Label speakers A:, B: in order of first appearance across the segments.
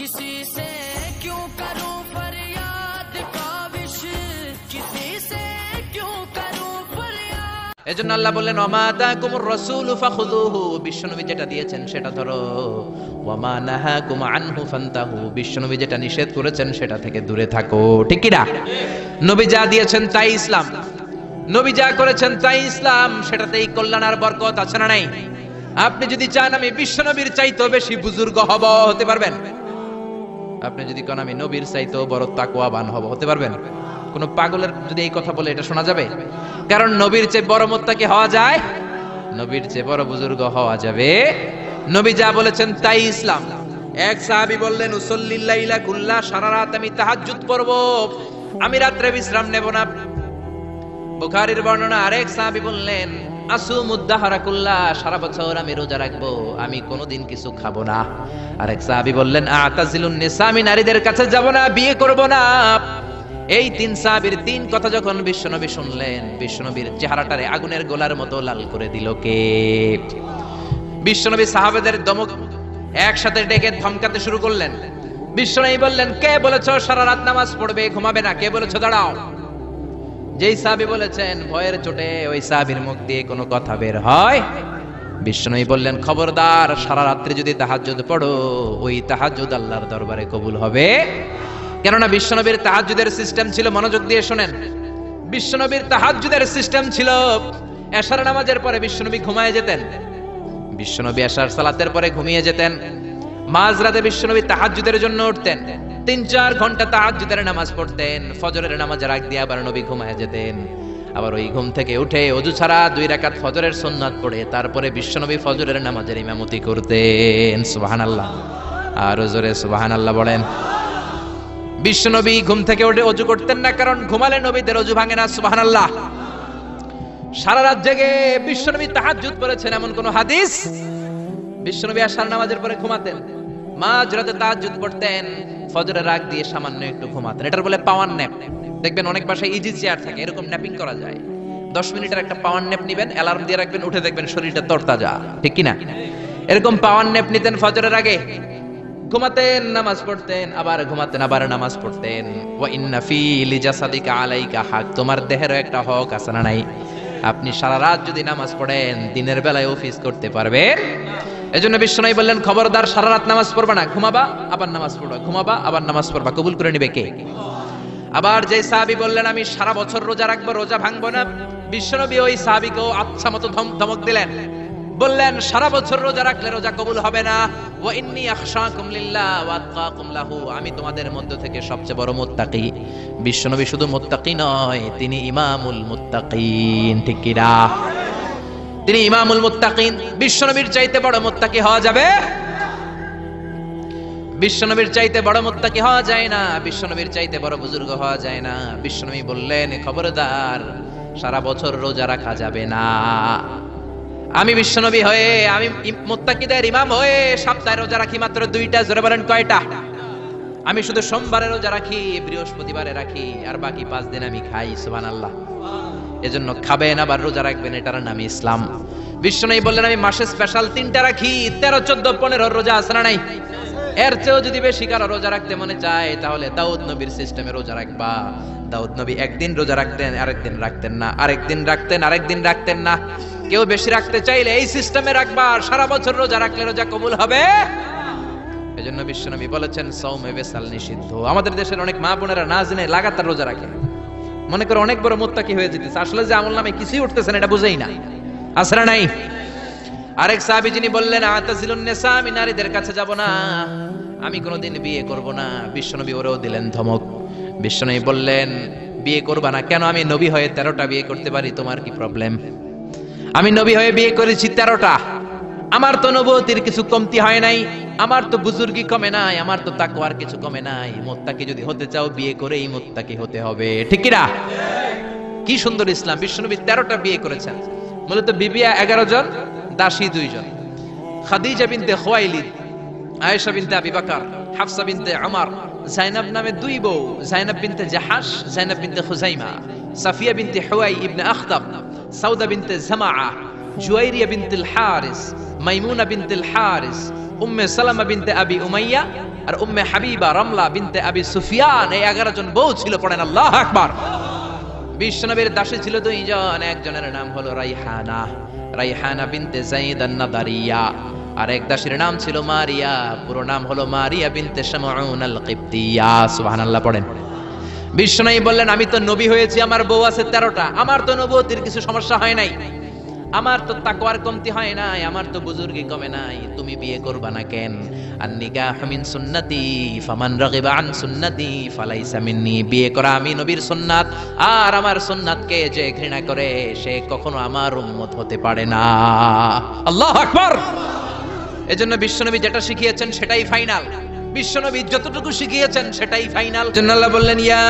A: किसी से क्यों करूं फरियाद काविश किसी से क्यों करूं फरियाद।
B: এজন্য আল্লাহ বললেন ওয়া মা আতাকুমুর রাসূলু ফাখুযুহু, বিশ্বনবী যেটা দিয়েছেন সেটা ধরো, ওয়া মা নাহাকুম আনহু ফান্তাহু, বিশ্বনবী যেটা নিষেধ করেছেন সেটা থেকে দূরে থাকো। ঠিক কি না? নবী যা দিয়েছেন তাই ইসলাম, নবী যা করেছেন তাই ইসলাম, সেটাতেই কল্যাণ আর বরকত আছে না নাই? আপনি যদি চান আমি বিশ্বনবীর চাইতেও বেশি বুজুর্গ হব, হতে পারবেন? আপনি যদি কোন আমি নবীর চাইতেও বড় তাকওয়াবান হব, হতে পারবেন? কোন পাগলের যদি এই কথা বলে এটা শোনা যাবে? কারণ নবীর চেয়ে বড় মুত্তাকি হওয়া যায়, নবীর চেয়ে বড় বুজুর্গ হওয়া যাবে। নবী যা বলেছেন তাই ইসলাম। এক সাহাবী বললেন উসাল্লিল লাইলা কুল্লা, সারা রাত আমি তাহাজ্জুদ পড়ব, আমি রাতে বিশ্রাম নেব না। বুখারীর বর্ণনা। আরেক সাহাবী বললেন আসুমুদ দাহরা কুল্লা, সারা বছর আমি রোজা রাখবো, আমি কোনোদিন কিছু খাবো না। আরেক সাহাবী বললেন আতাজিলুন নিসা, আমি নারীদের কাছে যাব না, বিয়ে করব না। এই তিন সাহাবীর তিন কথা যখন বিশ্বনবী শুনলেন, বিশ্বনবীর চেহারাটারে আগুনের গোলার মতো লাল করে দিল কে? বিশ্বনবী সাহাবাদের দমক একসাথে ডেকে ধমকাতে শুরু করলেন। বিশ্বনবী বললেন কে বলেছো সারা রাত নামাজ পড়বে, ঘুমাবে না? কে বলেছো দাঁড়াও? যেই সাহাবী বলেছেন ভয়ের চোটে ওই সাহাবীর মুখ দিয়ে কোনো কথা বের হয়। বিশ্বনবী বললেন খবরদার, সারা রাত্রি যদি তাহাজ্জুদ পড়ো, ওই তাহাজ্জুদ আল্লাহর দরবারে কবুল হবে। কেননা বিশ্বনবীর তাহাজ্জুদের সিস্টেম ছিল, মনোযোগ দিয়ে শুনেন, বিশ্বনবীর তাহাজ্জুদের সিস্টেম ছিল এশার নামাজের পরে বিশ্বনবী ঘুমায় যেতেন, বিশ্বনবী এশার সালাতের পরে ঘুমিয়ে যেতেন, মাঝরাতে বিশ্বনবী তাহাজ্জুদের জন্য উঠতেন, ৩-৪ ঘন্টা তাহাজ্জুদের নামাজ পড়তেন, ফজরের নামাজের আগ দিয়ে আবার নবী ঘুমায় যেতেন। আবার ওই ঘুম থেকে উঠে ওযু ছাড়া 2 রাকাত ফজরের সুন্নাত পড়ে তারপরে বিশ্বনবী ফজরের নামাজের ইমামতি করতেন। সুবহানাল্লাহ, আর জোরে সুবহানাল্লাহ বলেন। বিশ্বনবী ঘুম থেকে উঠে ওযু করতেন না, কারণ ঘুমালে নবীদের ওযু ভাঙে না। সুবহানাল্লাহ। সারা রাত জেগে বিশ্বনবী তাহাজ্জুদ করেছেন এমন কোন হাদিস? বিশ্বনবী আশার নামাজের পরে ঘুমাতেন, মাঝরাতে তাহাজ্জুদ পড়তেন, ফজরের আগ দিয়ে সামান্য একটু ঘুমাতেন। এটার বলে পাওয়ার ন্যাপ। দেখবেন অনেক বাসায় ইজি চেয়ার থাকে, এরকম ন্যাপিং করা যায়। 10 মিনিটের একটা পাওয়ার ন্যাপ নিবেন, অ্যালার্ম দিয়ে রাখবেন, উঠে দেখবেন শরীরটা তরতাজা। ঠিক কি না? এরকম পাওয়ার ন্যাপ নিতেন ফজরের আগে, ঘুমাতেন, নামাজ পড়তেন, আবার ঘুমাতেন, আবার নামাজ পড়তেন। ওয়া ইন্না ফি লিজাসাদিকা আলাইকা হক, তোমার দেহেরও একটা হক আছে না নাই? আপনি সারা রাত যদি নামাজ পড়েন, দিনের বেলায় অফিস করতে পারবেন। এজন্য বিশ্বনবী বললেন খবরদার, সারা রাত নামাজ পড়বা না, ঘুমাবা আবার নামাজ পড়বা, ঘুমাবা আবার নামাজ পড়বা, কবুল করে নিবে কে? আবার যে সাহাবী বললেন আমি সারা বছর রোজা রাখবো, রোজা ভাঙবো না, বিশ্বনবী ওই সাহাবীকেও আচ্ছা মতো ধমক দিলেন, বললেন সারা বছর রোজা রাখলে রোজা কবুল হবে না। ওয়া ইন্নী আখশাকুম লিল্লাহ ওয়া আতকাকুম লাহু, আমি তোমাদের মধ্য থেকে সবচেয়ে বড় মুত্তাকি। বিশ্বনবী শুধু মুত্তাকি নয়, তিনি ইমামুল মুত্তাকিন। ঠিক কি না? তিনি ইমামুল মুত্তাকিন। বিশ্বনবীর চাইতে বড় মুত্তাকি হওয়া যাবে? বিশ্বনবীর চাইতে বড় মুত্তাকি হওয়া যায় না, বিশ্বনবীর চাইতে বড় বুজুর্গ হওয়া যায় না। বিশ্বনবী বললেন খবরদার, সারা বছর রোজা রাখা যাবে না। আমি বিশ্বনবী হয়ে, আমি মুত্তাকিদের ইমাম হয়ে সপ্তাহে রোজা রাখি মাত্র 2টা। জোরে বলেন কয়টা? আমি শুধু সোমবারে রোজা রাখি, বৃহস্পতিবারে রাখি, আর বাকি 5 দিন আমি খাই। সুবহানাল্লাহ। এজন্য খাবেন আবার রোজা রাখবেন, এটার নাম ইসলাম। বিশ্বনবী বললেন আমি মাসে স্পেশাল 3টা রাখি, 13, 14, 15 রোজা আছে না নাই? এর চেয়েও যদি বেশি কারো রোজা রাখতে মনে চায়, তাহলে দাউদ নবীর সিস্টেমে রোজা রাখবা। দাউদ নবী একদিন রোজা রাখতেন, আরেকদিন রাখতেন না, আরেকদিন রাখতেন, আরেকদিন রাখতেন না। কেউ বেশি রাখতে চাইলে এই সিস্টেমে রাখবা, সারা বছর রোজা রাখলে রোজা কবুল হবে। এজন্য বিশ্বনবী বলেছেন সাওমে বিসাল নিষিদ্ধ। আমাদের দেশের অনেক মা বোনেরা না জেনে লাগাতার রোজা রাখে, মনে করে অনেক বড় মুত্তাকি হয়ে যেতেছে, আসলে যে আমল নামে কিছুই উঠতেছে না এটা বুঝেই না। আসরা নাই। আরেক সাহাবী যিনি বললেন আতাজিলুন নিসা, আমি নারীদের কাছে যাব না, আমি কোনোদিন বিয়ে করব না, বিশ্বনবী ওরেও দিলেন ধমক। বিশ্বনবী বললেন বিয়ে করবা না কেন? আমি নবী হয়ে 13টা বিয়ে করতে পারি, তোমার কি প্রবলেম? আমি নবী হয়ে বিয়ে করেছি 13টা, আমার তো নবুয়তির কিছু কমতি হয় নাই, আমার তো বুজুর্গি কমে নাই, আমার তো তাকওয়ার কিছু কমে নাই। মুত্তাকি যদি হতে চাও বিয়ে করেই মুত্তাকি হতে হবে। ঠিক কি না? কি সুন্দর ইসলাম! বিশ্বনবী 13টা বিয়ে করেছেন। মূলত বিবিয়া 11 জন, দাসী 2 জন। খাদিজা বিনতে খুয়াইলিদ, আয়েশা বিনতে আবি বকর, হাফসা বিনতে উমর, জাইনাব নামে 2 বউ, জাইনাব বিনতে জাহাশ, জাইনাব বিনতে খুজাইমা, সাফিয়া বিনতে হুয়াই ইবনে আখতাব, সাউদা বিনতে জামাআ, জুয়াইরিয়া বিনতুল হারিস, মাইমুনা বিনতুল হারিস, উম্মে সালামা বিনতে আবি উমাইয়া, আর উম্মে হাবিবা রমলা বিনতে আবি সুফিয়ান এই 11 জন বউ ছিল। পড়েন আল্লাহু আকবার। বিশ্বনবীর দাসী ছিল 2 জন, একজনের নাম হলো রাইহানা, রাইহানা বিনতে যায়েদ আন-নাদারিয়া, আর এক দাসীর নাম ছিল মারিয়া, পুরো নাম হলো মারিয়া বিনতে শামউন আল-কিবতিয়া। সুবহানাল্লাহ পড়েন। বিশ্বনবী বললেন আমি তো নবী হয়েছি, আমার বউ আছে 13টা, আমার তো নবুয়তির কিছু সমস্যা হয় নাই, আমার তো তাকওয়ার কমতি হয় নাই, আমার তো বুজুর্গি কমে নাই, তুমি বিয়ে করবা না কেন? আন-নিকাহু মিন সুন্নতি ফামান রাগিবা আন সুন্নতি ফালাইসা মিন্নি। বিয়ে করা আমি নবীর সুন্নাত, আর আমার সুন্নাতকে যে ঘৃণা করে সে কখনো আমার উম্মত হতে পারে না। আল্লাহু আকবার। এজন্য বিশ্বনবী যেটা শিখিয়েছেন সেটাই ফাইনাল, বিশ্বনবী যতটুকু শিখিয়েছেন সেটাই ফাইনাল। আল্লাহ বললেন ইয়া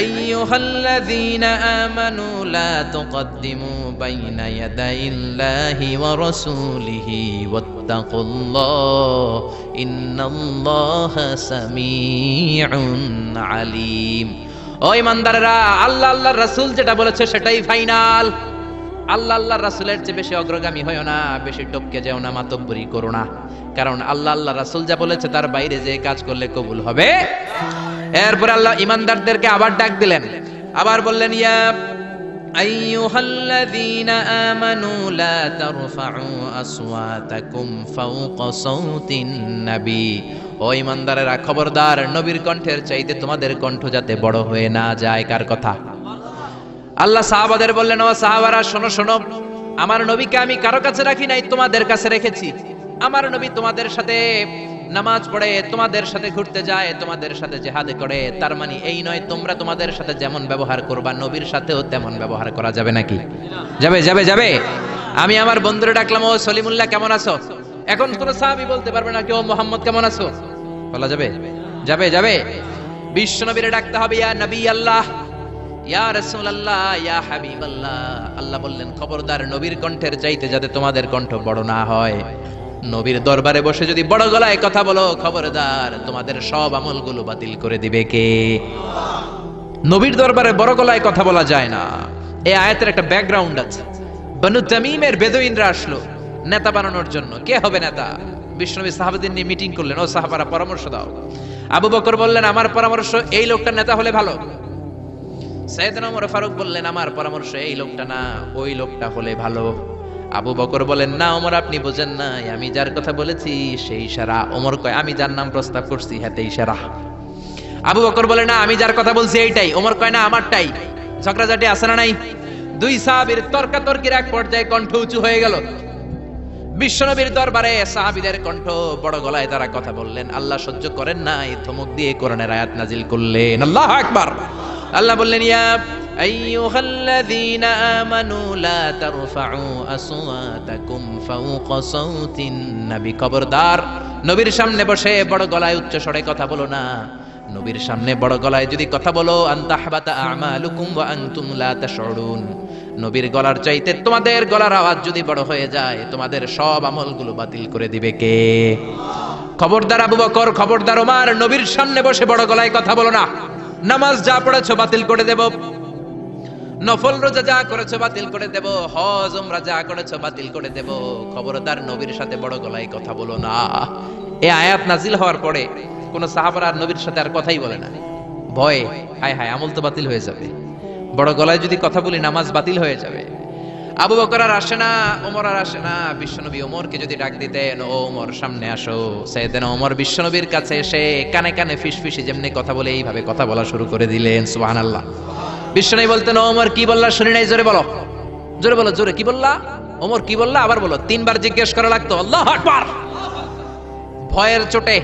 B: আইয়ুহাল্লাযীনা আমানু লা তুকদ্দিমু বাইনা ইয়াদাইল্লাহি ওয়া রাসূলিহি ওয়াত্তাকুল্লাহ ইন্নাল্লাহা সামিউন আলীম। ও ঈমানদাররা, আল্লাহ আল্লাহর রাসূল যেটা বলেছে সেটাই ফাইনাল। আল্লাহ আল্লাহর রাসূলের চেয়ে বেশি অগ্রগামী হয়ো না, বেশি টপকে যেও না, মাতব্বরি করো না, কারণ আল্লাহ আল্লাহ রাসূল যা বলেছে তার বাইরে যে কাজ করলে কবুল হবে। এরপর আল্লাহ ঈমানদারদেরকে আবার ডাক দিলেন, আবার বললেন ইয়া আইয়ুহাল্লাযীনা আমানু লা তারফাউ আসওয়াতাকুম ফাওকা সাওতিন নবী। ও ঈমানদারেরা, খবরদার, নবীর কণ্ঠের চাইতে তোমাদের কণ্ঠ যাতে বড় হয়ে না যায়। কার কথা? আল্লাহ সাহাবাদের বললেন ও সাহাবারা শোনো শোনো, আমার নবীকে আমি কারো কাছে রাখি নাই, তোমাদের কাছে রেখেছি। আমার নবী তোমাদের সাথে নামাজ পড়ে, তোমাদের সাথে ঘুরতে যায়, তোমাদের সাথে জিহাদ করে, তার মানে এই নয় তোমরা তোমাদের সাথে যেমন ব্যবহার করবা নবীর সাথেও তেমন ব্যবহার করা যাবে নাকি? যাবে যাবে যাবে। আমি আমার বন্ধুরে ডাকলাম, ও সলিমুল্লাহ কেমন আছো? এখন কোন সাহাবী বলতে পারবে না কি ও মুহাম্মদ কেমন আছো? বলা যাবে? যাবে যাবে। বিশ্ব নবীরে ডাকতে হবে ইয়া নবী আল্লাহ, ইয়া রাসূলুল্লাহ, ইয়া হাবিবাল্লাহ। আল্লাহ বললেন খবরদার, নবীর কণ্ঠের চাইতে যাতে তোমাদের কণ্ঠ বড় না হয়। নবীর দরবারে বসে যদি বড় গলায় কথা বলো, খবরদার তোমাদের সব আমলগুলো বাতিল করে দিবে কে? নবীর দরবারে বড় গলায় কথা বলা যায় না। এই আয়াতের একটা ব্যাকগ্রাউন্ড আছে। বনু তামিমের বেদুইনরা আসলো নেতা বানানোর জন্য। কে হবে নেতা? বিশ্বনবী সাহাবাদের নিয়ে মিটিং করলেন, ও সাহাবারা পরামর্শ দাও। আবু বকর বললেন আমার পরামর্শ এই লোকটা নেতা হলে ভালো। সাইয়েদনা ওমর ফারুক বললেন আমার পরামর্শ এই লোকটা না, ওই লোকটা হলে ভালো। আবু বকর বলেন না ওমর আপনি বোঝেন না, আমি যার কথা বলেছি সেই ইশারা। ওমর কয় আমি যার নাম প্রস্তাব করছি হাতে ইশারা। আবু বকর বলে না আমি যার কথা বলছি এইটাই। ওমর কয় না আমারটাই। ঝগড়াঝাটি আছে না নাই? দুই সাহাবীর তর্কাতর্কির এক পর্যায়ে কণ্ঠ উঁচু হয়ে গেল। বিশ্বনবীর দরবারে সাহাবীদের কণ্ঠ বড় গলায় তারা কথা বললেন। আল্লাহ সহ্য করেন না, এই ধমক দিয়ে কোরআনের আয়াত নাজিল করলেন। আল্লাহু আকবার। আল্লাহ বললেন ইয়া আইয়ুহাল্লাযীনা আমানু লা তারফাউ আসওয়াতাকুম ফাওকা সাওতিন নবী। খবরদার, নবীর সামনে বসে বড় গলায় উচ্চ স্বরে কথা বলো না। নবীর সামনে বড় গলায় যদি কথা বলো আনতাহবাতা আমালুকুম ওয়া আনতুম লা তাশউরুন। নবীর গলার চাইতে তোমাদের গলার আওয়াজ যদি বড় হয়ে যায়, তোমাদের সব আমলগুলো বাতিল করে দিবে কে? খবরদার আবু বকর, খবরদার ওমর, নবীর সামনে বসে বড় গলায় কথা বলো না। নামাজ যা পড়েছো বাতিল করে দেব, নফল রোজা যা করেছো বাতিল করে দেব, হজ উমরা যা করেছো বাতিল করে দেব। খবরদার নবীর সাথে বড় গলায় কথা বলো না। এই আয়াত নাজিল হওয়ার পরে কোন সাহাবারা আর নবীর সাথে আর কথাই বলে না। ভয়ে হায় হায় আমল তো বাতিল হয়ে যাবে, বড় গলায় যদি কথা বলি নামাজ বাতিল হয়ে যাবে। আবু বকর আর আসে না, ওমর আর আসে না। বিশ্বনবী ওমরকে যদি ডাক দিতেন, ও ওমর সামনে আসো, সাইয়েদনা ওমর বিশ্বনবীর কাছে এসে কানে কানে ফিসফিসে যেমনি কথা বলে এইভাবে কথা বলা শুরু করে দিলেন। সুবহানাল্লাহ। বিশ্বনবী বলতেন ও ওমর কি বললা শুনি নাই, জোরে বলো, জোরে বলো, জোরে কি বললা? ওমর কি বললা আবার বলো। 3 বার জিজ্ঞেস করা লাগতো। আল্লাহু আকবার। ভয়ের চোটে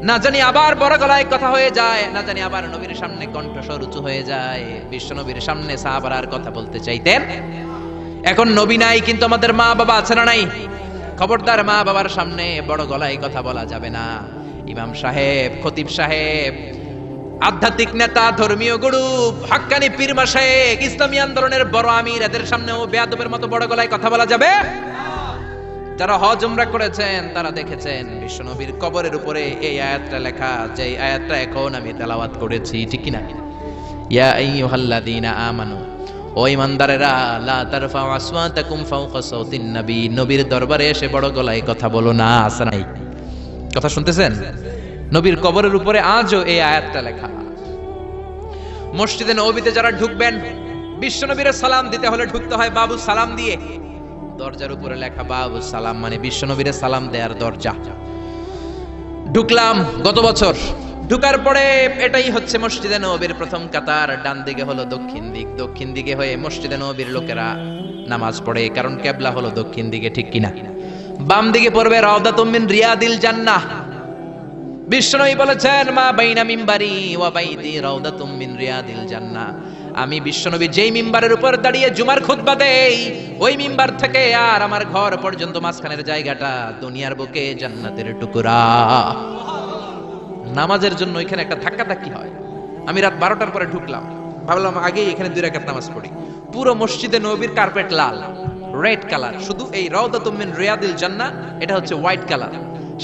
B: না জানি আবার বড় গলায় কথা হয়ে যায়, না জানি আবার নবীর সামনে কণ্ঠস্বর উঁচু হয়ে যায়। বিশ্বনবীর সামনে সাহাবারা আর কথা বলতে চাইতেন। এখন নবী নাই, কিন্তু আমাদের মা বাবা আছে না নাই? খবরদার মা বাবার সামনে বড় গলায় কথা বলা যাবে না। ইমাম সাহেব, খতিব সাহেব, আধ্যাত্মিক নেতা, ধর্মীয় গুরু, হাক্কানি পীর মাশায়েখ, ইসলামী আন্দোলনের বড় আমির, এদের সামনেও বেয়াদবের মতো বড় গলায় কথা বলা যাবে? যারা হজ উমরা করেছেন তারা দেখেছেন বিশ্বনবীর কবরের উপরে এই আয়াতটা লেখা, যে আয়াতটা এখন আমি তেলাওয়াত করেছি, ঠিক কি না? ইয়া আইয়ুহাল্লাযীনা আমানু, ও ঈমানদারেরা, লা তারফাউ আসওয়াতাকুম ফাওকা সাওতিন নবী। নবীর দরবারে এসে বড় গলায় কথা বলো না। আছে নাই? কথা শুনতেছেন? নবীর কবরের উপরে আজও এই আয়াতটা লেখা। মসজিদে নববীতে যারা ঢুকবেন, বিশ্ব নবীর সালাম দিতে হলে ঢুকতে হয় বাবু সালাম দিয়ে। দরজার উপরে লেখা বাবু সালাম, মানে বিশ্ব নবীর সালাম দেওয়ার দরজা। ঢুকলাম গত বছর, ঢুকার পরে এটাই হচ্ছে মসজিদে নববীর প্রথম কাতার। ডান দিকে হলো দক্ষিণ দিক, দক্ষিণ দিকে হয়ে মসজিদে নববীর লোকেরা নামাজ পড়ে, কারণ কিবলা হলো দক্ষিণ দিকে, ঠিক কিনা? বাম দিকে পড়বে রাউদাতুম মিন রিয়াদিল জান্নাহ। বিশ্বনবী বলেছেন মা বাইনা মিম্বারি ওয়া বাইতি রাউদাতুম মিন রিয়াদিল জান্নাহ। আমি বিশ্বনবী যেই মিম্বারের উপর দাঁড়িয়ে জুমার খুতবা দেই, ওই মিম্বার থেকে আর আমার ঘর পর্যন্ত মাঝখানের জায়গাটা দুনিয়ার বুকে জান্নাতের টুকরা। নামাজের জন্য এখানে একটা ধাক্কাধাক্কি হয়। আমি রাত 12টার পরে ঢুকলাম, ভাবলাম আগেই এখানে 2 রাকাত নামাজ পড়ি। পুরো মসজিদে নববীর কার্পেট লাল, রেড কালার, শুধু এই রাউদাতুম মিন রিয়াদিল জান্নাহ এটা হচ্ছে হোয়াইট কালার,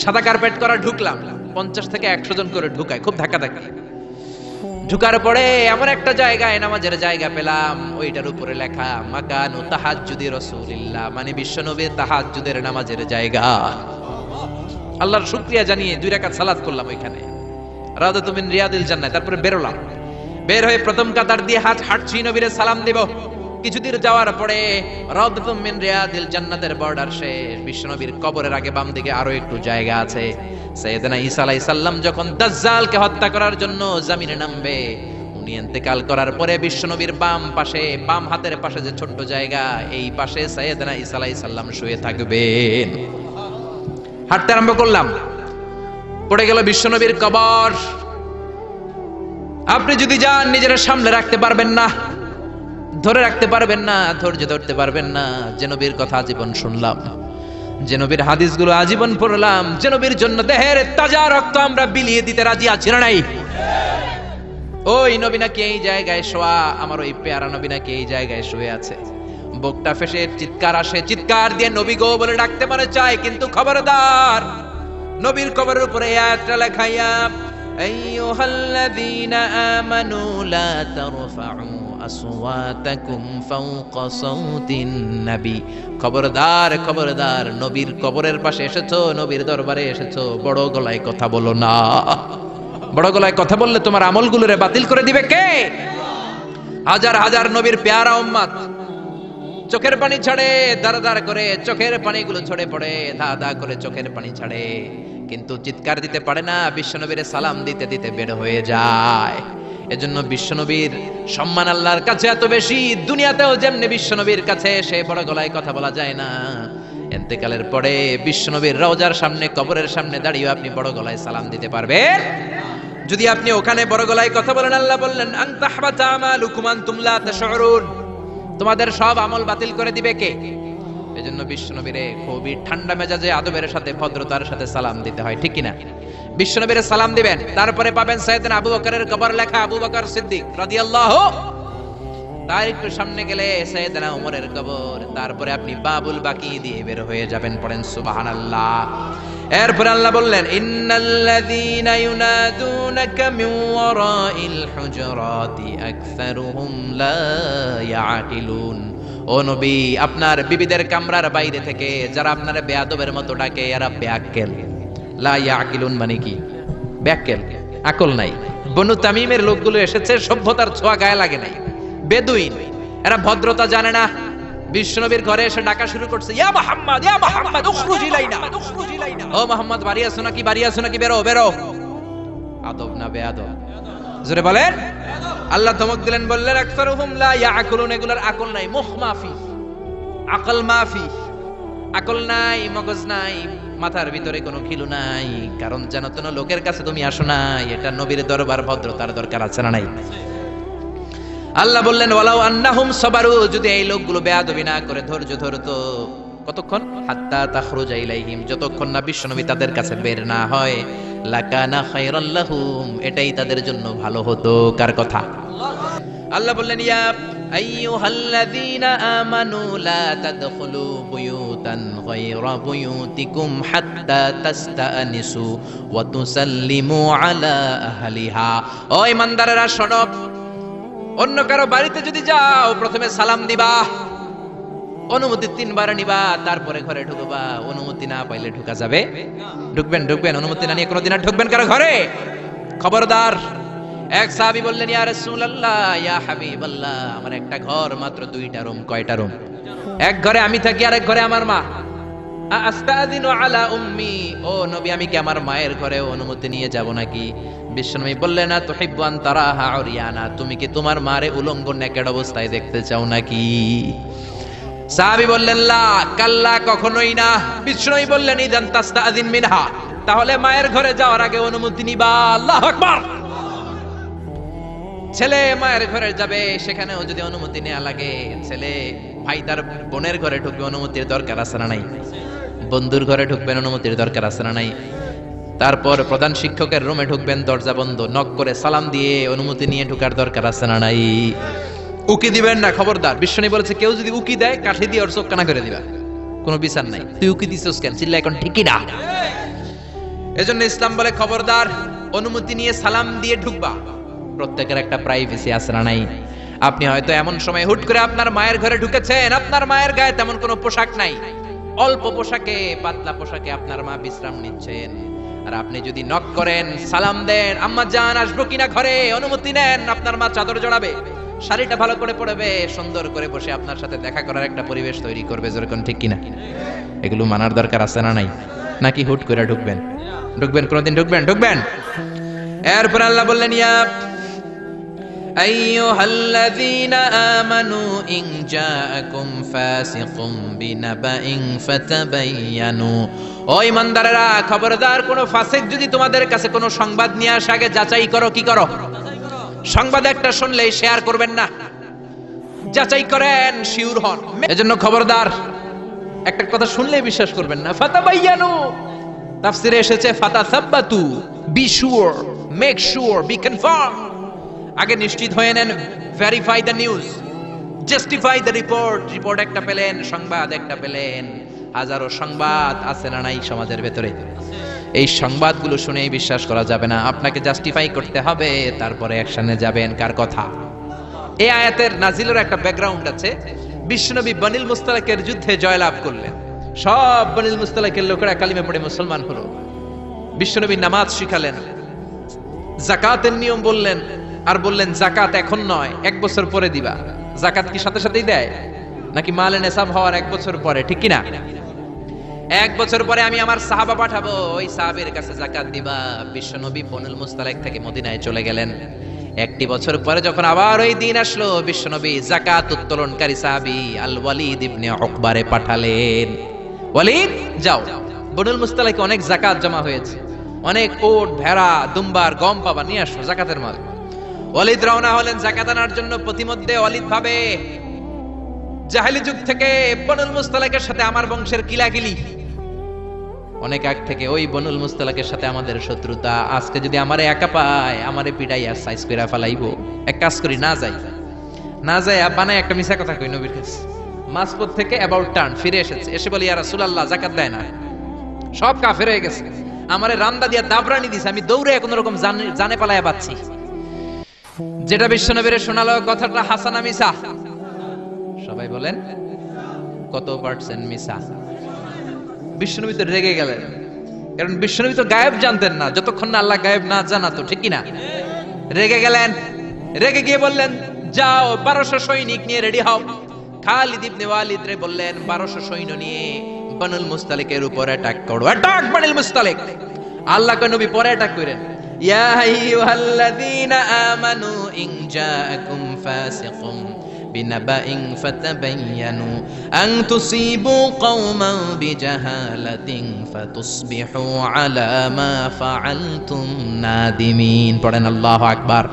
B: সাদা কার্পেট করা। ঢুকলাম, 50 থেকে 100 জন করে ঢুকায়, খুব ধাক্কাধাক্কি। ঢুকার পরে এমন একটা জায়গায় নামাজের জায়গা পেলাম, ওইটার উপরে লেখা মাকানু তাহাজ্জুদি রাসূলিল্লাহ, মানে বিশ্বনবীর তাহাজ্জুদের নামাজের জায়গা। আল্লাহর শুকরিয়া জানিয়ে 2 রাকাত সালাত করলাম ওইখানে রাউদাতুম মিন রিয়াদিল জান্নাহ। তারপরে বেরোলাম, বের হয়ে প্রথম কাতার দিয়ে হাঁটছি, নবীরে সালাম দেব। কিছুদিন যাওয়ার পরে রাউদাতুম মিন রিয়াদিল জান্নাতের বর্ডার শেষ। বিশ্বনবীর কবরের আগে বাম দিকে আরো একটু জায়গা আছে। সাইয়েদনা ঈসা আলাইহিস সালাম যখন দাজ্জালকে হত্যা করার জন্য জমিনে নামবে, উনি ইন্তেকাল করার পরে বিশ্বনবীর বাম পাশে, বাম হাতের পাশে যে ছোট্ট জায়গা, এই পাশে সাইয়েদনা ঈসা আলাইহিস সালাম শুয়ে থাকবেন। হাঁটতে আরম্ভ করলাম, পড়ে গেল বিশ্বনবীর কবর। আপনি যদি যান নিজের সামনে রাখতে পারবেন না, ধরে রাখতে পারবেন না, ধৈর্য ধরতে পারবেন না। যে নবীর কথা আজীবন শুনলাম, যে নবীর হাদিসগুলো আজীবন পড়লাম, যে নবীর জন্য দেহের তাজা রক্ত আমরা বিলিয়ে দিতে রাজি আছি না নাই? ওই নবী নাকি এই জায়গায় শোয়া, আমার ওই পেয়ারা নবী নাকি এই জায়গায় শুয়ে আছে। বুকটা ফেসে চিৎকার আসে, চিৎকার দিয়ে নবী গো বলে ডাকতে মনে চায়, কিন্তু খবরদার, নবীর কবরের উপরে আয়াতটা লেখাইয়া আইয়ুহাল্লাযীনা আমানু লা তারফাউ আসওয়াতাকুম ফাওকা সাউতিন নবী। খবরদার, খবরদার, নবীর কবরের পাশে এসেছো, নবীর দরবারে এসেছো, বড় গলায় কথা বলো না। বড় গলায় কথা বললে তোমার আমলগুলোরে বাতিল করে দিবে কে? হাজার হাজার নবীর পেয়ারা উম্মত চোখের পানি ছাড়ে, দাঁড়া দাঁড়া করে চোখের পানিগুলো ঝরে পড়ে, ধা ধা করে চোখের পানি ছাড়ে, কিন্তু চিৎকার দিতে পারে না। বিশ্বনবীর সালাম দিতে দিতে বের হয়ে যায়। এজন্য বিশ্বনবীর সম্মান আল্লাহর কাছে এত বেশি, দুনিয়াতেও যেমনি বিশ্বনবীর কাছে সে বড় গলায় কথা বলা যায় না, ইন্তেকালের পরে বিশ্বনবীর রওজার সামনে, কবরের সামনে দাঁড়িয়ে আপনি বড় গলায় সালাম দিতে পারবেন। যদি আপনি ওখানে বড় গলায় কথা বলেন, আল্লাহ বললেন আন তাহবাতা আমালুকুম আনতুম লা তাশউরুন, তোমাদের সব আমল বাতিল করে দিবে কে? এজন্য বিশ্বনবীরে খুবই ঠান্ডা মেজাজে, আদবের সাথে, ভদ্রতার সাথে সালাম দিতে হয়, ঠিক কিনা? বিশ্বনবীরে সালাম দিবেন, তারপরে পাবেন সাইয়েদনা আবু বকরের কবর লেখা আবু বকর সিদ্দিক রাদিয়াল্লাহু। তার একটু সামনে গেলে সাইয়েদনা ওমরের কবর, তারপরে আপনি বাবুল বাকি দিয়ে বের হয়ে যাবেন। পড়েন সুবহানাল্লাহ। এরপর আল্লাহ বললেন ইন্নাল্লাযীনা ইউনাদুনাকা মিন ওয়ারাইল হুজুরাতি আকসারুহুম লা ইয়াকিলুন। ও নবী, আপনার বিবিদের কামরার বাইরে থেকে যারা আপনার বেয়াদবের মতো ডাকে, এরা বেআক্কেল। লা ইয়াকিলুন মানে কি? বেআক্কেল, আকল নাই। বনু তামিমের লোকগুলো এসেছে, সভ্যতার ছোঁয়া গায়ে লাগে নাই, বেদুইন, এরা ভদ্রতা জানে না। বিশ্বনবীর ঘরে এসে ডাকা শুরু করছে, ইয়া মুহাম্মদ, ইয়া মুহাম্মদ, উখরুজ ইলাইনা, ও মুহাম্মদ, বাড়ি আসো নাকি, বাড়ি আসো নাকি, বেরো বেরো। আদব না বেয়াদব? জোরে বলেন। আল্লাহ ধমক দিলেন, বললেন আকসারুহুম লা ইয়াকুলুন, এগুলার আকল নাই, মুখ মাফি, আকল মাফি, আকল নাই, মগজ নাই, মাথার ভিতরে কোনো খিলু নাই। কারণ জানো তো লোকের কাছে তুমি আসো নাই, এটা নবীর দরবার, ভদ্রতার দরকার আছে না নাই? আল্লাহ বললেন ওয়ালাউ আন্নাহুম সাবারু, যদি এই লোকগুলো বেয়াদবি না করে ধৈর্য ধরতো, কতক্ষণ? হাত্তা তাখরুজা ইলাইহিম, যতক্ষণ না বিশ্বনবী তাদের কাছে বের না হয়, লাকানা খায়রাল লাহুম, এটাই তাদের জন্য ভালো হতো। কার কথা? আল্লাহ বললেন ইয়া আইয়ুহাল্লাযীনা আমানু লা তাদখুলু বুয়ুতান গায়রা বুয়ুতিকুম হাত্তা তাস্তানিসু ওয়া তুসাল্লিমু আলা আহলিহা। ও ঈমানদারেরা শোনো, অন্য কারো বাড়িতে যদি যাও প্রথমে সালাম দিবা, অনুমতি 3 বার নিবা, তারপরে ঘরে ঢুকবা। অনুমতি না পাইলে ঢুকা যাবে? ঢুকবেন। অনুমতি না নিয়ে কোনোদিন আর ঢুকবেন কারো ঘরে? খবরদার। এক সাহাবী বললেন, ইয়া রাসূলুল্লাহ, ইয়া হাবিবাল্লাহ, আমার একটা ঘর, মাত্র 2টা রুম। কয়টা রুম? এক ঘরে আমি থাকি, আর এক ঘরে আমার মা। আস্তাযিনু আলা উম্মি, ও নবী, আমি কি আমার মায়ের ঘরে অনুমতি নিয়ে যাব নাকি? বিশ্বনবী বললেন, না তুহিব্বু আন তারাহা উরিয়ানা, তুমি কি তোমার মারে উলঙ্গ নেকেড অবস্থায় দেখতে চাও নাকি? সাহাবী বললেন, লা, কাল্লা, কখনোই না। বিশ্বনবী বললেন, ইদান তাস্তাযিন মিনহা, তাহলে মায়ের ঘরে যাওয়ার আগে অনুমতি নিবা। আল্লাহু আকবার। ছেলে মায়ের ঘরে যাবে, সেখানেও যদি অনুমতি নেওয়া লাগে, ছেলে ভাই তার বোনের ঘরে ঢুকবে, অনুমতির দরকার আছে না নাই? বন্ধুর ঘরে ঢুকবেন, অনুমতির দরকার আছে না নাই? তারপর প্রধান শিক্ষকের রুমে ঢুকবেন, দরজা বন্ধ, নক করে সালাম দিয়ে অনুমতি নিয়ে ঢোকার দরকার আছে না নাই? উকি দিবেন না, খবরদার। বিশ্বনী বলেছে, কেউ যদি উকি দেয়, কাঠি দিয়ে ওর চোখ কানা করে দিবা, কোনো বিচার নাই। তুই উকি দিছিস কেন? চিল্লা এখন ঠিকই না। এজন্য ইসলাম বলে, খবরদার, অনুমতি নিয়ে সালাম দিয়ে ঢুকবা। প্রত্যেকের একটা প্রাইভেসি আছে না নাই? আপনি হয়তো এমন সময় হুট করে আপনার মায়ের ঘরে ঢুকেছেন, আপনার মায়ের গায়ে তেমন কোনো পোশাক নাই, অল্প পোশাকে, পাতলা পোশাকে আপনার মা বিশ্রাম নিচ্ছেন। আর আপনি যদি নক করেন, সালাম দেন, আম্মা জান আসবো কিনা ঘরে, অনুমতি নেন, আপনার মা চাদর জড়াবে, শাড়িটা ভালো করে পরবে, সুন্দর করে বসে আপনার সাথে দেখা করার একটা পরিবেশ তৈরি করবে, যেরকম, ঠিক কিনা? এগুলো মানার দরকার আছে না নাই? নাকি হুট করে ঢুকবেন? কোনোদিন ঢুকবেন। এরপর আল্লাহ বললেন, ইয়া আইয়ুহাল্লাযীনা আমানু ইন জাআকুম ফাসিকুম বিনাবাইন ফাতাবায়ানু, ও ঈমানদারেরা, খবরদার, কোন ফাসিক যদি তোমাদের কাছে কোনো সংবাদ নিয়ে আসে, আগে যাচাই করো। কি করো? সংবাদ একটা শুনলেই শেয়ার করবেন না, যাচাই করেন, শিওর হন। এজন্য খবরদার, একটা কথা শুনলেই বিশ্বাস করবেন না। ফাতাবায়ানু, তাফসিরে এসেছে ফাতাসাব্বাতু, be sure, make sure, be confirm. আগে নিশ্চিত হয়ে নেন, verify the news, justify the report. Report একটা পেলেন, সংবাদ একটা পেলেন। হাজারো সংবাদ আছে না নাই সমাজের ভেতরে? এই সংবাদগুলো শুনেই বিশ্বাস করা যাবে না, আপনাকে জাস্টিফাই করতে হবে, তারপরে অ্যাকশনে যাবেন। কার কথা? এই আয়াতের নাজিলের একটা ব্যাকগ্রাউন্ড আছে। বিশ্বনবী বনিল মুস্তালাকের যুদ্ধে জয়লাভ করলেন, সব বনিল মুস্তালাকের লোকেরা কালিমা পড়ে মুসলমান হলো। বিশ্বনবী নামাজ শিখালেন, যাকাতের নিয়ম বললেন, আর বললেন যাকাত এখন নয়, 1 বছর পরে দিবা। যাকাত কি সাথে সাথেই দেয় নাকি মালে নেসাব হওয়ার 1 বছর পরে? ঠিক কিনা? 1 বছর পরে আমি আমার সাহাবা পাঠাবো, ওই সাহাবীর কাছে যাকাত দিবা। বিশ্বনবী বনিল মুস্তালাক থেকে মদিনায় চলে গেলেন। 1 বছর পরে যখন আবার ওই দিন আসলো, বিশ্বনবী যাকাত উত্তোলনকারী সাহাবী আল ওয়ালিদ ইবনে উকবারে পাঠালেন, ওয়ালিদ যাও, বনিল মুস্তালাকে অনেক যাকাত জমা হয়েছে, অনেক ওট, ভেড়া, দুম্বার, গম পাবা, নিয়ে আসো যাকাতের মাল। ওয়ালিদ রওনা হলেন যাকাত আনার জন্য। প্রতিমধ্যে ওয়ালিদ ভাবে, জাহেলি যুগ থেকে বনুল মুস্তালাকের সাথে আমার বংশের কিলাকিলি, অনেক আগ থেকে ওই বনুল মুস্তালাকের সাথে আমাদের শত্রুতা। আজকে যদি আমারে একা পায়, আমারে পিটাই আর সাইজ কইরা ফেলাইবো। এক কাজ করি, না যাই, বানায় একটা মিছা কথা কই নবীর কাছে। মাসপত থেকে অ্যাবাউট টার্ন ফিরে এসেছে, এসে বলি, ইয়া রাসূলুল্লাহ, যাকাত দেয় না, সব কাফের হয়ে গেছে, আমারে রান্দা দিয়া দাবরানি দিছে, আমি দৌড়ে কোন রকম জানে পালায়া পাচ্ছি। যেটা বিশ্বনবীরে শোনালো, কথাটা হাসানা মিছা? সবাই বলেন কত পার্সেন্ট মিছা? বিশ্বনবী তো রেগে গেলেন, কারণ বিশ্বনবী তো গায়েব জানতেন না, যতক্ষণ না আল্লাহ গায়েব না জানাতো, ঠিক কিনা? রেগে গেলেন, রেগে গিয়ে বললেন, যাও 1200 সৈনিক নিয়ে রেডি হও। খালিদ ইবনে ওয়ালিদ রে বললেন, 1200 সৈন্য নিয়ে বনুল মুস্তালিকের উপর অ্যাটাক করো। অ্যাটাক বনুল মুস্তালিক। আল্লাহ কয়, নবী পরে অ্যাটাক করেন। ইয়া আইয়ুহাল্লাযীনা আমানু ইন জাআকুম ফাসিকুম বিনাবাইন ফাতাবায়ানু আন তুসিবু কওমান বিজাহালাতিন ফাতুসবিহু আলা মা ফাআলতুম নাদিমিন। পড়েন আল্লাহু আকবার।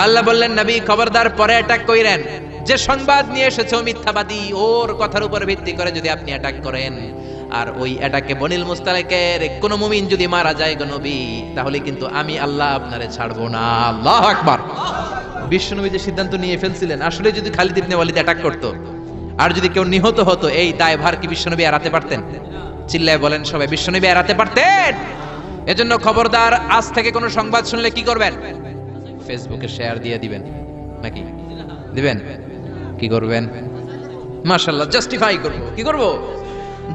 B: আল্লাহ বললেন, নবী খবরদার, পরে অ্যাটাক কইরেন। যে সংবাদ নিয়ে এসেছে ও মিথ্যাবাদী, ওর কথার উপর ভিত্তি করে যদি আপনি অ্যাটাক করেন, আর ওই অ্যাটাকে বনিল মুস্তালাকের কোন মুমিন যদি মারা যায় গো নবী, তাহলে কিন্তু আমি আল্লাহ আপনারে ছাড়বো না। আল্লাহু আকবার। বিশ্বনবী যে সিদ্ধান্ত নিয়ে ফেলছিলেন, আসলে যদি খালিদ ইবনে ওয়ালিদ অ্যাটাক করতো আর যদি কেউ নিহত হতো, এই দায়ভার কি বিশ্বনবী এড়াতে পারতেন? চিল্লায় বলেন সবাই, বিশ্বনবী এড়াতে পারতেন? এজন্য খবরদার, আজ থেকে কোনো সংবাদ শুনলে কি করবেন? ফেসবুকে শেয়ার দিয়ে দিবেন, নাকি দিবেন? কি করবেন? মাশাআল্লাহ, জাস্টিফাই করব। কি করব?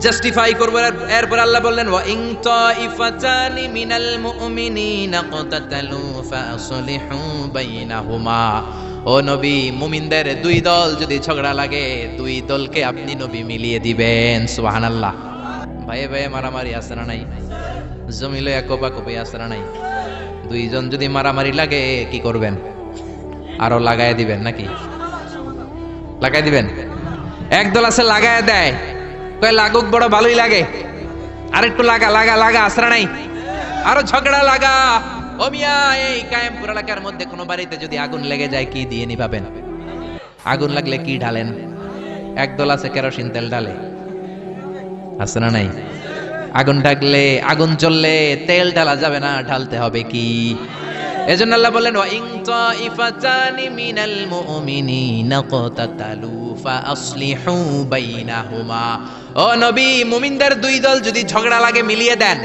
B: জাস্টিফাই করব। এরপর আল্লাহ বললেন ওয়া ইন তাইফাতানি মিনাল মুমিনিনা ক্তাতালু ফাসলিহু বাইনাহুমা। ও নবী, মুমিনদের দুই দল যদি ঝগড়া লাগে, দুই দলকে আপনি নবী মিলিয়ে দিবেন। সুবহানাল্লাহ। ভাইয়ে ভাইয়ে মারামারি আছে না নাই? জমিলে কোপাকুপি আছে না নাই? দুইজন যদি মারামারি লাগে কি করবেন? আরো লাগায় দিবেন নাকি? লাগাই দিবেন? একদল আছে লাগায় দেয়, কয় লাগুক, বড় ভালোই লাগে, আর একটু লাগা লাগা লাগা, আসরা নাই, আরো ঝগড়া লাগা। ও মিয়া, এই কায়েমপুর এলাকার মধ্যে কোন বাড়িতে যদি আগুন লেগে যায় কি দিয়ে নিভাবেন? আগুন লাগলে কি ঢালেন? একদল আছে কেরোসিন তেল ঢালে, আছে না নাই? আগুন ডাকলে, আগুন জ্বললে তেল ঢালা যাবে না, ঢালতে হবে কি? এজন্য আল্লাহ বললেন ওয়া ইন তাইফাতানি মিনাল মুমিনিনা ক্তাতালু ফাসলিহু বাইনাহুমা। ও নবী, মুমিনদের দুই দল যদি ঝগড়া লাগে মিলিয়ে দেন।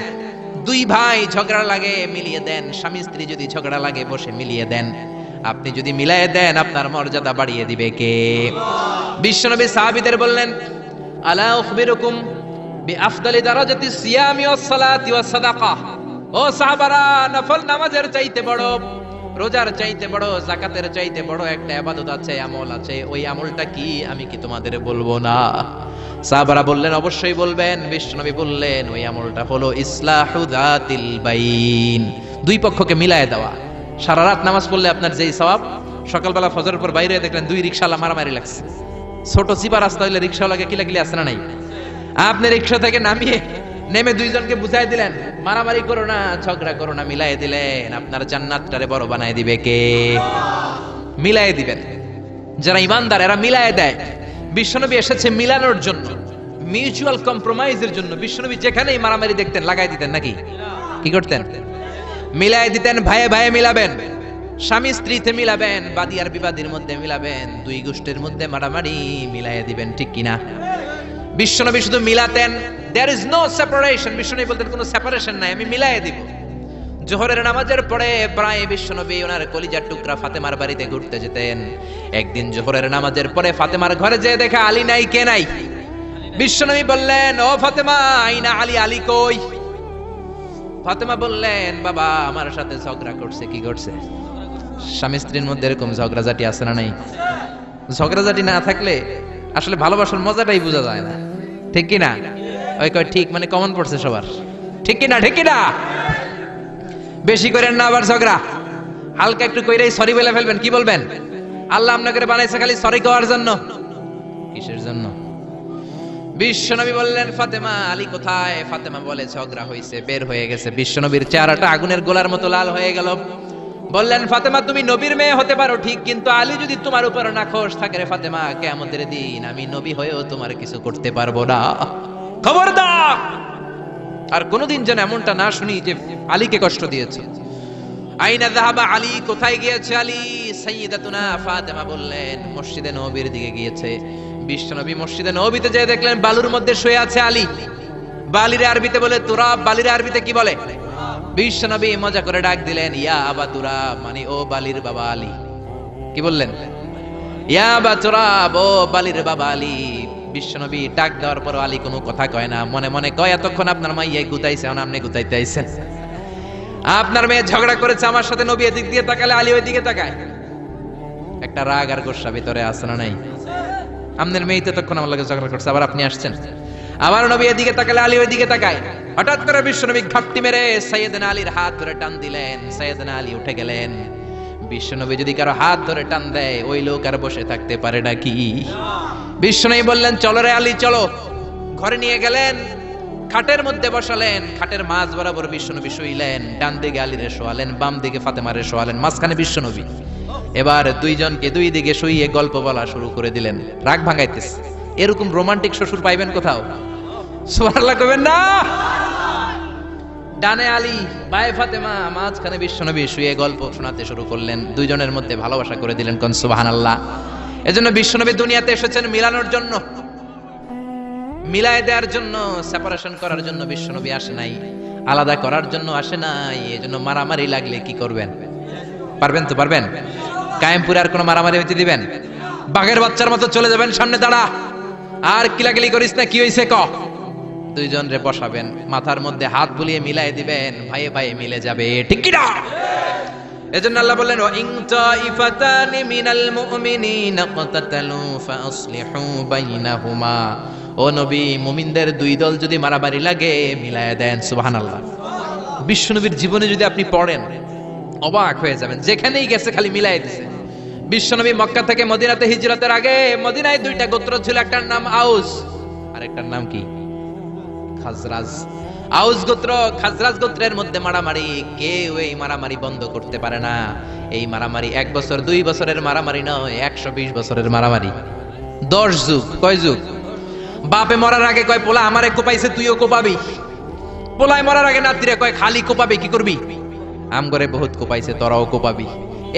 B: দুই ভাই ঝগড়া লাগে মিলিয়ে দেন। স্বামী স্ত্রী যদি ঝগড়া লাগে বসে মিলিয়ে দেন। আপনি যদি মিলিয়ে দেন আপনার মর্যাদা বাড়িয়ে দিবে কে? বিশ্বনবী সাহাবীদের বললেন আলা উখবিরুকুম বিআফদালি দারাজাতি সিয়ামি ওয়াস সালাতি ওয়াস সাদাকাহ। ও সাহাবারা, নফল নামাজের চাইতে বড়, রোজার চাইতে বড়, যাকাতের চাইতে বড় একটা ইবাদত আছে, আমল আছে। ওই আমলটা কি আমি কি তোমাদের বলবো না? সাহাবারা বললেন অবশ্যই বলবেন। বিশ্বনবী বললেন ওই আমলটা হলো ইসলাহু যাতিল বাইন, দুই পক্ষকে মিলায়ে দেওয়া। সারা রাত নামাজ পড়লে আপনার যেই সওয়াব, সকালবেলা ফজরের পর বাইরে দেখলেন দুই রিকশাওয়ালা মারামারি লাগছে, ছোট চিপা রাস্তা হইলে রিকশাওয়ালাকে কিলাকিলি আছে না নাই? আপনি রিকশা থেকে নামিয়ে নেমে দুইজনকে বুঝাই দিলেন মারামারি করো না, ঝগড়া করো না, মিলাই দিলেন। আপনার জান্নাতটারে বড় বানায় দিবে কে? মিলাই দিবেন। যারা ইমানদার এরা মিলাই দেয়। বিশ্বনবী এসেছে মিলানোর জন্য, মিউচুয়াল কম্প্রোমাইজের জন্য। বিশ্বনবী যেখানেই মারামারি দেখতেন লাগাই দিতেন নাকি? কি করতেন? মিলাই দিতেন। ভাইয়ে ভাইয়ে মিলাবেন, স্বামী স্ত্রীতে মিলাবেন, বাদী আর বিবাদীর মধ্যে মিলাবেন, দুই গোষ্ঠীর মধ্যে মারামারি মিলাই দিবেন। ঠিক কিনা? বিশ্বনবী শুধু মিলাতেন, there is no separation। বিশ্বনবী বলতেন কোনো সেপারেশন নাই, আমি মিলাই দিব। জোহরের নামাজের পরে প্রায় বিশ্বনবী ওনার কলিজার টুকরা ফাতেমার বাড়িতে ঘুরতে যেতেন। একদিন জোহরের নামাজের পরে ফাতেমার ঘরে যেয়ে দেখে আলী নাই। কে নাই? বিশ্বনবী বললেন ও ফাতেমা, আইনা আলী, আলী কই? ফাতেমা বললেন বাবা আমার সাথে ঝগড়া করছে। কি করছে? স্বামী স্ত্রীর মধ্যে এরকম ঝগড়াঝাটি আছে না নাই? ঝগড়াঝাটি না থাকলে আসলে ভালোবাসার মজাটাই বোঝা যায় না। ঠিক কিনা? ওই কয় ঠিক, মানে কমন পড়ছে সবার। ঠিক কিনা? ঠিক কিনা? বেশি করেন না আবার ঝগড়া, হালকা একটু কইরাই সরি বলে ফেলবেন। কি বলবেন? আল্লাহ আপনাকে বানাইছে খালি সরি করার জন্য। কিসের জন্য? বিশ্বনবী বললেন ফাতেমা, আলী কোথায়? ফাতেমা বলে ঝগড়া হয়েছে, বের হয়ে গেছে। বিশ্বনবীর চেহারাটা আগুনের গোলার মতো লাল হয়ে গেল। বললেন ফাতেমা তুমি নবীর মেয়ে হতে পারো ঠিক, কিন্তু আলী যদি তোমার উপর নাখোশ থাকে রে ফাতেমা, কিয়ামতের দিন আমি নবী হয়েও তোমার কিছু করতে পারবো না। খবরদার আর কোনোদিন যেন এমনটা না শুনি যে আলীকে কষ্ট দিয়েছে। আইনা যাহাবা আলী, কোথায় গিয়েছে আলী? সাইয়্যিদাতুনা ফাতেমা বললেন মসজিদে নববীর দিকে গিয়েছে। বিশ্বনবী মসজিদে নববীতে যেয়ে দেখলেন বালুর মধ্যে শুয়ে আছে আলী। বালির আরবিতে বলে তুরাব, বালির আরবিতে কি বলে? বিশ্বনবী মজা করে ডাক দিলেন ইয়া আবা তুরাব, মানে ও বালির বাবা আলী। কি বললেন? ইয়া আবা তুরাব, ও বালির বাবা আলী। বিশ্বনবী ডাক দেওয়ার পর আলী কোনো কথা কয় না, মনে মনে কয় এতক্ষণ আপনার মাইয়াই গুতাইছে, আপনি গুতাইতে আইছেন। আপনার মেয়ে ঝগড়া করেছে আমার সাথে, নবী এদিক দিয়ে তাকালে আলী ওই দিকে তাকায়। একটা রাগ আর গোসা ভিতরে আছে না নাই? আপনার মেয়ে তো তখন আমার লাগে ঝগড়া করছে, আবার আপনি আসছেন। আবার নবী এদিকে তাকালে আলী ওই দিকে তাকায়। হঠাৎ করে বিশ্বনবী ঘাপটি মেরে সাইয়েদনা আলীর হাত ধরে টান দিলেন। সাইয়েদনা আলী উঠে গেলেন। বিশ্বনবী যদি কারো হাত ধরে টান দেয় ওই লোক আর বসে থাকতে পারে নাকি? বিশ্বনবী বললেন চলো রে আলী চলো। ঘরে নিয়ে গেলেন, খাটের মধ্যে বসালেন, খাটের মাঝ বরাবর বিশ্বনবী শুইলেন। ডান দিকে আলীরে শোয়ালেন, বাম দিকে ফাতেমারে শোয়ালেন, মাঝখানে বিশ্বনবী। এবার দুইজনকে দুই দিকে শুইয়ে গল্প বলা শুরু করে দিলেন। রাগ ভাঙাইতেছে। এরকম রোমান্টিক শ্বশুর পাইবেন কোথাও? সুবহানাল্লাহ কইবেন না? ডানে আলী, বায়ে ফাতেমা, মাঝখানে বিশ্বনবী শুয়ে গল্প শোনাতে শুরু করলেন। দুইজনের মধ্যে ভালোবাসা করে দিলেন। কোন সুবহানাল্লাহ। এজন্য বিশ্বনবী দুনিয়াতে এসেছেন মিলানোর জন্য, মিলায় দেওয়ার জন্য, সেপারেশন করার জন্য বিশ্বনবী আসে নাই, আলাদা করার জন্য আসে নাই। এজন্য মারামারি লাগলে কি করবেন? পারবেন তো? পারবেন? কায়েমপুরে আর কোনো মারামারি হইতে দিবেন? বাঘের বাচ্চার মতো চলে যাবেন সামনে দাঁড়া, আর কিলাকিলি করিস না, কি হইছে ক। দুইজন রে বসাবেন, মাথার মধ্যে হাত বুলিয়ে মিলাই দিবেন, ভাইয়ে ভাইয়ে মিলে যাবে, ঠিক কি না? এজন্য আল্লাহ বললেন ওয়া ইন তাইফাতানি মিনাল মুমিনিনা ক্তাতালু ফাসলিহু বাইনাহুমা। ও নবী, মুমিনদের দুই দল যদি মারামারি লাগে মিলায়া দেন। সুবহানাল্লাহ। বিশ্বনবীর জীবনে যদি আপনি পড়েন অবাক হয়ে যাবেন, যেখানেই গেছে খালি মিলাই দিছে। বিশ্বনবী মক্কা থেকে মদিনাতে হিজরতের আগে মদিনায় দুইটা গোত্র ছিল, একটার নাম আউস আর একটার নাম কি? খাজরাজ। আউস গোত্র খাজরাজ গোত্রের মধ্যে মারামারি, কেউ এই মারামারি বন্ধ করতে পারে না। এই মারামারি 1 বছর 2 বছরের মারামারি নয়, 120 বছরের মারামারি। 10 যুগ। কয় যুগ? বাপে মরার আগে কয় পোলা আমারে কোপাইছে, তুইও কোপাবি। পোলায় মরার আগে নাতিরে কয় খালি কোপাবি, কি করবি? আম করে বহুত কোপাইছে, তোরাও কোপাবি।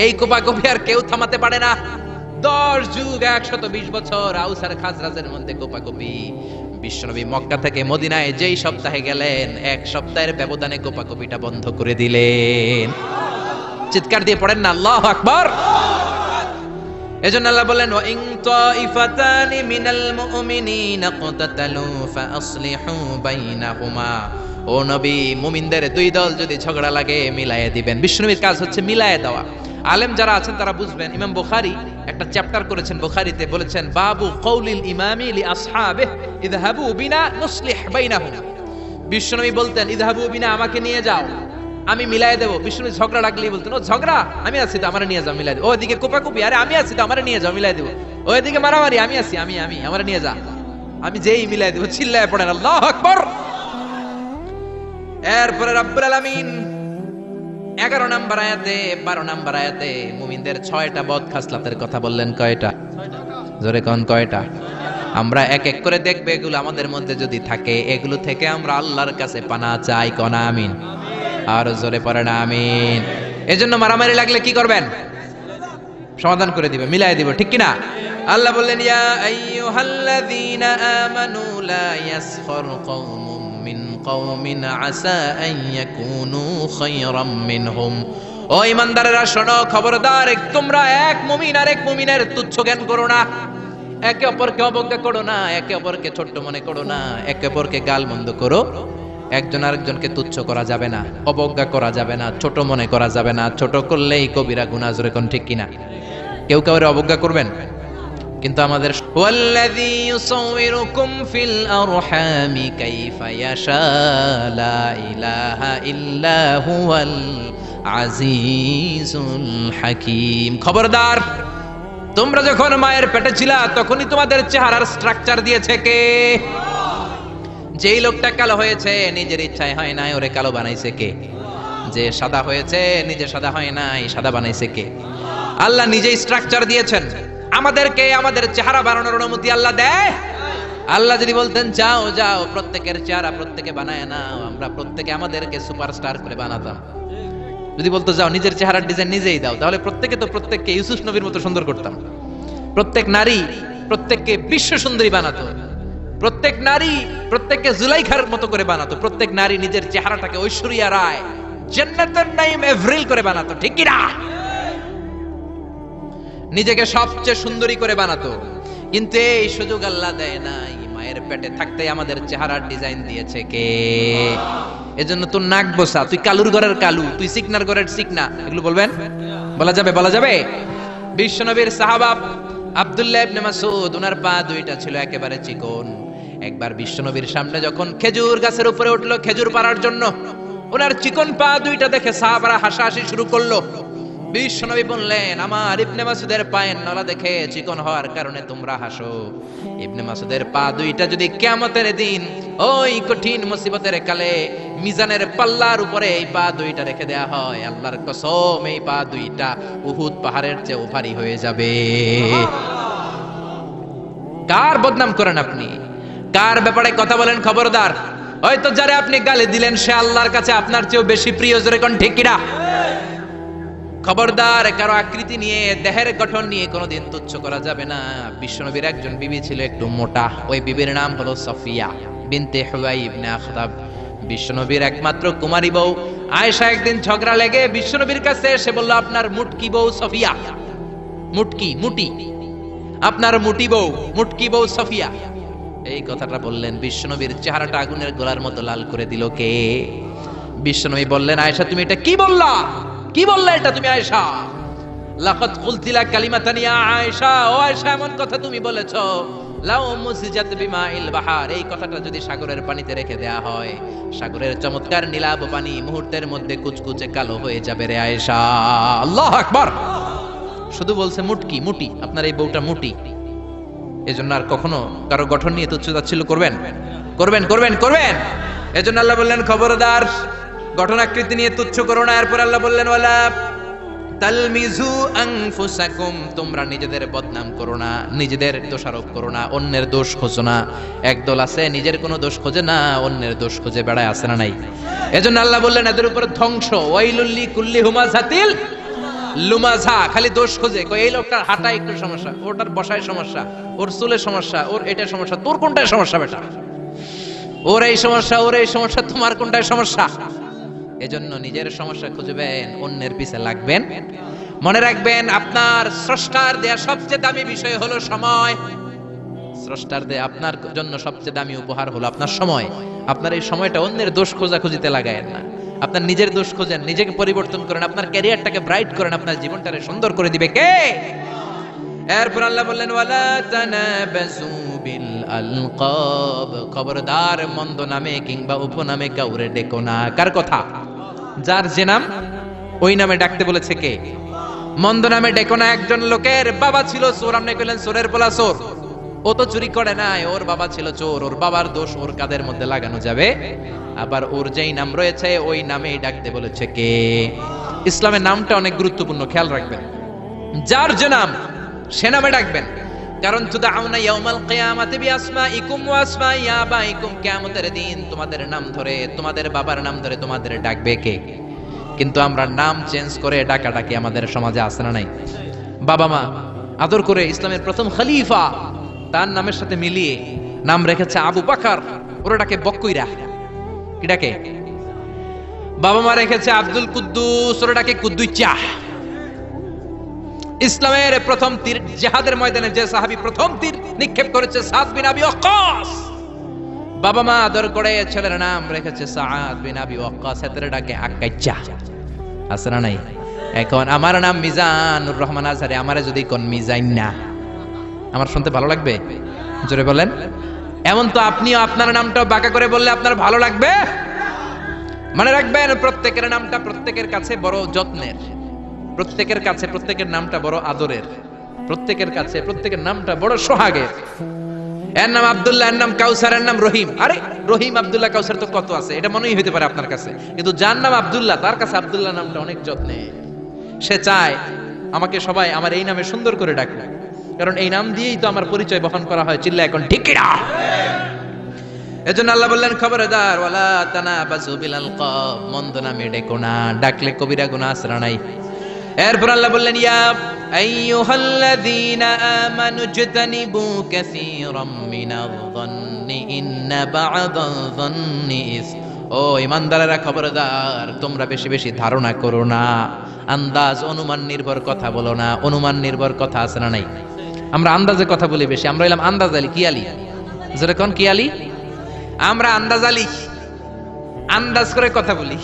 B: এই কোপাকুপি আর কেউ থামাতে পারে না। 10 যুগ 120 বছর আউস আর খাজরাজের মধ্যে কোপাকুপি। বিশ্বনবী মক্কা থেকে মদিনায় যেই সপ্তাহে গেলেন, 1 সপ্তাহের ব্যবধানে কোপাকুপিটা বন্ধ করে দিলেন। চিৎকার দিয়ে পড়েন না আল্লাহু আকবার। এজন্য আল্লাহ বলেন ওয়া ইন তাইফাতানি মিনাল মুমিনিনা ক্তাতালু ফাসলিহু বাইনাহুমা। ও নবী, মুমিনদের দুই দল যদি ঝগড়া লাগে মিলায়ে দিবেন। বিশ্বনবীর কাজ হচ্ছে মিলায়ে দেওয়া। আলেম যারা আছেন তারা বুঝবেন। ইমাম বুখারী একটা চ্যাপ্টার করেছেন বুখারীতে, বলেছেন বাবু কওলিল ইমামি লি আসহাবিহি ইযহাবু বিনা নুসলিহ বাইনাহুম। বিশ্বনবী বলতেন ইযহাবু বিনা, আমাকে নিয়ে যাও, আমি মিলায়ে দেব। বিশ্বনবী ঝগড়া লাগলেই বলতেন ও ঝগড়া, আমি আছি তো, আমারে নিয়ে যাও, মিলায়ে দেব। ওইদিকে কোপাকুপি, আরে আমি আছি তো, আমারে নিয়ে যাও, মিলায়ে দেব। ওইদিকে মারামারি, আমি আছি, আমি আমারে নিয়ে যা, আমি যেই মিলায়ে দেব। চিল্লায়ে পড়েন আল্লাহু আকবার। এরপরে রব্বুল আলামিন 11 নম্বর আয়াতে 12 নম্বর আয়াতে মুমিনদের 6টা বদ খাসলাতের কথা বললেন। কয়টা? জোরে কোন কয়টা? আমরা এক এক করে দেখবে, এগুলো আমাদের মধ্যে যদি থাকে, এগুলো থেকে আমরা আল্লাহর কাছে পানা চাই। কোন আমিন? আর জোরে পড়েন আমিন। এজন্য মারামারি লাগলে কি করবেন? সমাধান করে দিবে, মিলাই দিব, ঠিক কি না? আল্লাহ বললেন ইয়া আইয়ুহাল্লাযীনা আমানু লা ইয়াসখার কওমুম মিন কওমিন আসা আন ইয়াকুনু খায়রাম মিনহুম। ও ঈমানদারেরা শোনো, খবরদার, তোমরা এক মুমিন আর এক মুমিনের তুচ্ছ জ্ঞান করো না, একে অপরকে অবজ্ঞা করো না, একে অপরকে ছোট্ট মনে করো না, একে অপরকে গালমন্দ করো। একজন আরেকজনকে তুচ্ছ করা যাবে না, অবজ্ঞা করা যাবে না, ছোট মনে করা যাবে না। ছোট করলেই কবিরা গুনাহ, জোরে কোন ঠিক কিনা? কেউ কাউরে অবজ্ঞা করবেন, কিন্তু আমাদের ওয়াল্লাযী ইউসাউইরুকুম ফিল আরহামি কাইফা ইয়াশা লা ইলাহা ইল্লা হুয়াল আজিজুল হাকীম। খবরদার, তোমরা যখন মায়ের পেটে ছিলা তখনই তোমাদের চেহারার স্ট্রাকচার দিয়েছে কে? যেই লোকটা কালো হয়েছে নিজের ইচ্ছায় হয় নাই, ওরে কালো বানাইছে কে? যে সাদা হয়েছে নিজে সাদা হয় নাই, সাদা বানাইছে কে? আল্লাহ নিজেই স্ট্রাকচার দিয়েছেন। আমাদেরকে আমাদের চেহারা বানানোর অনুমতি আল্লাহ দেয়? আল্লাহ যদি বলতেন যাও যাও প্রত্যেকের চেহারা প্রত্যেকে বানায় নাও, আমরা প্রত্যেকে আমাদেরকে সুপারস্টার করে বানাতাম। যদি বলতো যাও নিজের চেহারার ডিজাইন নিজেই দাও, তাহলে প্রত্যেককে ইউসুফ নবীর মতো সুন্দর করতাম। প্রত্যেক নারী প্রত্যেককে বিশ্ব সুন্দরী বানাতো, প্রত্যেক নারী প্রত্যেককে জুলাইখার মতো করে বানাতো, প্রত্যেক নারী নিজের চেহারাটাকে ঐশ্বরিয়া রায়, জান্নাতুন নাঈম এভরিল করে বানাতো, ঠিক কি না? নিজেকে সবচেয়ে সুন্দরী করে বানাতো। কিন্তু এই সুযোগ আল্লাহ দেয় নাই। মায়ের পেটে থাকতে আমাদের চেহারার ডিজাইন দিয়েছে কে? এজন্য তোর নাক বসা, তুই কালুর ঘরের কালু, তুই সিকনার ঘরের সিকনা, এগুলো বলবেন? বলা যাবে? বলা যাবে? বিশ্বনবীর সাহাবা আব্দুল্লাহ ইবনে মাসউদ, ওনার পা দুইটা ছিল একেবারে চিকন। একবার বিশ্বনবীর সামনে যখন খেজুর গাছের উপরে উঠলো খেজুর পাড়ার জন্য, ওনার চিকন পা দুইটা দেখে সাহাবারা হাসাহাসি শুরু করলো। বিশ্বনবী বললেন আমার ইবনে মাসউদের পায়ের নলা দেখে চিকন হওয়ার কারণে তোমরা হাসো। ইবনে মাসউদের পা দুইটা যদি কিয়ামতের দিন ওই কঠিন মুসিবতের কালে মিজানের পাল্লার উপরে এই পা দুইটা রেখে দেয়া হয়, আল্লাহর কসম এই পা দুইটা উহুদ পাহাড়ের চেয়ে ভারী হয়ে যাবে। কার বদনাম করেন আপনি? কার ব্যাপারে কথা বলেন? খবরদার, হয়তো যারে আপনি গালি দিলেন সে আল্লাহর কাছে আপনার চেয়েও বেশি প্রিয়, জোরে কোন ঠিক কিনা? খবরদার, কারো আকৃতি নিয়ে দেহের গঠন নিয়ে কোনোদিন তুচ্ছ করা যাবে না। বিশ্বনবীর একজন বিবি ছিল একটু মোটা, ওই বিবির নাম হলো সফিয়া বিনতে হুয়াই ইবনে আখতাব। বিশ্বনবীর একমাত্র কুমারী বউ আয়েশা একদিন ঝগড়া লেগে বিশ্বনবীর কাছে এসে বলল আপনার মুটকি বউ সফিয়া, মুটকি মুটি, আপনার মুটি বউ মুটকি বউ সফিয়া এই কথাটা বললেন, বিশ্বনবীর চেহারাটা আগুনের গোলার মতো লাল করে দিল কে? বিশ্বনবী বললেন, আয়েশা তুমি এটা কি বললা? কি বললা এটা তুমি আয়েশা? লাকাদ কুলতিলা কালিমাতান ইয়া আয়েশা, ও আয়েশা এমন কথা তুমি বলেছো, লাউ মুসিজাত বিমাইল বাহার, এই কথাটা যদি সাগরের পানিতে রেখে দেয়া হয়, সাগরের চমৎকার নীলাভ পানি মুহূর্তের মধ্যে কুচকুচে কালো হয়ে যাবে রে আয়েশা। আল্লাহু আকবার। শুধু বলছে মুটকি, মুটি, আপনার এই বউটা মুটি। এজন্য আর কখনো কারো গঠন নিয়ে তুচ্ছ-তাচ্ছিল্য করবেন? করবেন করবেন করবেন। এজন্য আল্লাহ বললেন খবরদার গঠন আকৃতি নিয়ে তুচ্ছ করো না। এরপর আল্লাহ বললেন ওয়ালা তালমিজু আনফুসাকুম, তোমরা নিজেদের বদনাম করো না, নিজেদের দোষারোপ করো না, অন্যের দোষ খোঁজো না। একদল আছে নিজের কোনো দোষ খোঁজে না, অন্যের দোষ খোঁজে বেড়ায়, আছে না নাই? এজন্য আল্লাহ বললেন এদের উপর ধ্বংস। ওয়াইলুল লিকুল্লি হুমাযাতিল লুমাযা, খালি দোষ খোঁজে। কই এই লোকটার হাঁটা একটু সমস্যা, ওটার বসায় সমস্যা, ওর চুলের সমস্যা, ওর এটা সমস্যা, তোর কোনটায় সমস্যা বেটা? ওর এই সমস্যা, ওর এই সমস্যা, তোমার কোনটায় সমস্যা? এজন্য নিজের সমস্যা খুঁজবেন, অন্যের পিছে লাগবেন। মনে রাখবেন আপনার স্রষ্টার দেয়া সবচেয়ে দামি বিষয় হলো সময়। স্রষ্টার দেয়া আপনার জন্য সবচেয়ে দামি উপহার হলো আপনার সময়। আপনার এই সময়টা অন্যের দোষ খোঁজাখুঁজিতে লাগায়েন না, আপনার নিজের দোষ খোঁজেন, নিজেকে পরিবর্তন করেন, আপনার ক্যারিয়ারটাকে ব্রাইট করেন, আপনার জীবনটাকে সুন্দর করে দিবে কে? এরপর আল্লাহ বললেন ওয়ালা তানাবাসু বিল আলকাব, খবরদার মন্দ নামে কিংবা উপনামে কাউরে ডেকো না। কার কথা? যার যে নাম ওই নামে ডাকতে বলেছে কে? মন্দ নামে ডেকো না। একজন লোকের বাবা ছিল চোর, আপনি কইলেন চোরের পোলা চোর, ও তো চুরি করে নাই, ওর বাবা ছিল চোর, ওর বাবার দোষ ওর কাঁধের মধ্যে লাগানো যাবে? আবার ওর যেই নাম রয়েছে ওই নামেই ডাকতে বলেছে কে? ইসলামের নামটা অনেক গুরুত্বপূর্ণ, খেয়াল রাখবেন। যার যে নাম সে নামে ডাকবেন। কারণ তুদাউনা ইয়াউমাল কিয়ামাতি বিআসমাইকুম ওয়া আসমাই আবাইকুম, কিয়ামতের দিন তোমাদের নাম ধরে, তোমাদের বাবার নাম ধরে তোমাদের ডাকবে কে? কিন্তু আমরা নাম চেঞ্জ করে ডাকাডাকি আমাদের সমাজে আছে না নাই? বাবা মা আদর করে ইসলামের প্রথম খলিফা তার নামের সাথে মিলিয়ে নাম রেখেছে আবু বকর, ওরা ডাকে বক্কইরা। কি ডাকে? বাবা মা রেখেছে আব্দুল কুদ্দুস, ওরা ডাকে কুদ্দুইচা। ইসলামের প্রথম তীর জিহাদের ময়দানে যে সাহাবী প্রথম তীর নিক্ষেপ করেছে সাদ বিন আবি ওয়াক্কাস, বাবা মা আদর করে ছেলের নাম রেখেছে সাদ বিন আবি ওয়াক্কাস, এদের ডাকে আক্কাইচা। আছে না নাই? এখন আমার নাম মিজানুর রহমান আজহারি, আমারে যদি কোন মিজাইন না, আমার শুনতে ভালো লাগবে? জোরে বলেন। এমন তো আপনিও আপনার নামটাও বাঁকা করে বললে আপনার ভালো লাগবে? মনে রাখবেন প্রত্যেকের নামটা প্রত্যেকের কাছে বড় যত্নের, প্রত্যেকের কাছে প্রত্যেকের নামটা বড় আদরের, প্রত্যেকের কাছে প্রত্যেকের নামটা বড় সোহাগের। এর নাম আব্দুল্লাহ, এর নাম কাউসার, এর নাম রহিম। আরে রহিম আব্দুল্লাহ কাউসার তো কত আছে, এটা মনেই হতে পারে আপনার কাছে, কিন্তু যার নাম আব্দুল্লাহ তার কাছে আব্দুল্লাহ নামটা অনেক যত্নে। সে চায় আমাকে সবাই আমার এই নামে সুন্দর করে ডাকবে, কারণ এই নাম দিয়েই তো আমার পরিচয় বহন করা হয়। চিল্লা এখন ঠিক কিনা? এজন্য আল্লাহ বললেন খবরদার ওয়ালা তানাবাসু বিল আলকাব, মন্দ নামে ডেকো না, ডাকলে কবিরা গুনাহ আসরা নাই। এরপর আল্লাহ বললেন ইয়া আইয়ুহাল্লাযীনা আমানু জতানিবু কাসীরাম মিনায-যন্নি ইন্না বা'দায-যন্নি ইস, ও ঈমানদারেরা খবরদার তোমরা বেশি বেশি ধারণা করো না, আন্দাজ অনুমান নির্ভর কথা বলো না। অনুমান নির্ভর কথা আছে না নাই? আমরা আন্দাজে কথা বলি বেশি, আমরা এলাম আন্দাজ আলী। কি আলী? যেরকম কি আলী? আমরা আন্দাজ আলী, আন্দাজ করে কথা বলি,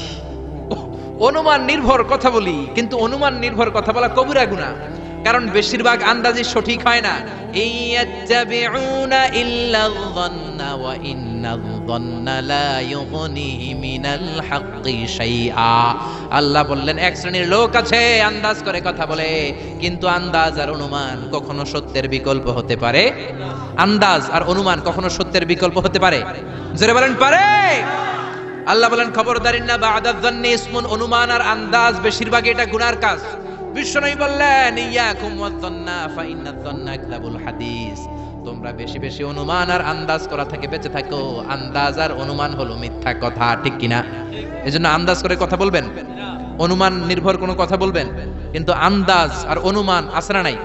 B: অনুমান নির্ভর কথা বলি। কিন্তু অনুমান নির্ভর কথা বলা কবিরা গুনাহ, কারণ বেশিরভাগ আন্দাজি সঠিক হয় না। ইয়াত্তাবিউনা ইল্লায-যন্না ওয়া ইন্নায-যন্না লা ইউগনি মিনাল হাক্কি শাইআ। আল্লাহ বললেন এক শ্রেণীর লোক আছে আন্দাজ করে কথা বলে, কিন্তু আন্দাজ আর অনুমান কখনো সত্যের বিকল্প হতে পারে? আন্দাজ আর অনুমান কখনো সত্যের বিকল্প হতে পারে? জোরে বলেন পারে? আল্লাহ বলেন খবরদার ইন্না বা'দায-যন্নি ইসমুন, অনুমান আর আন্দাজ বেশিরভাগ এটা গুনার কাজ। বিশ্বনবী বললেন ইয়াকুম ওয়ায-যন্না ফা ইন্নায-যন্না আকযাবুল হাদিস, তোমরা বেশি বেশি অনুমান আর আন্দাজ করা থেকে বেঁচে থাকো। আন্দাজ আর অনুমান হলো মিথ্যা কথা, ঠিক কিনা? এজন্য আন্দাজ করে কথা বলবেন, অনুমান নির্ভর কোনো কথা বলবেন, কিন্তু আন্দাজ আর অনুমান আসরা নাই।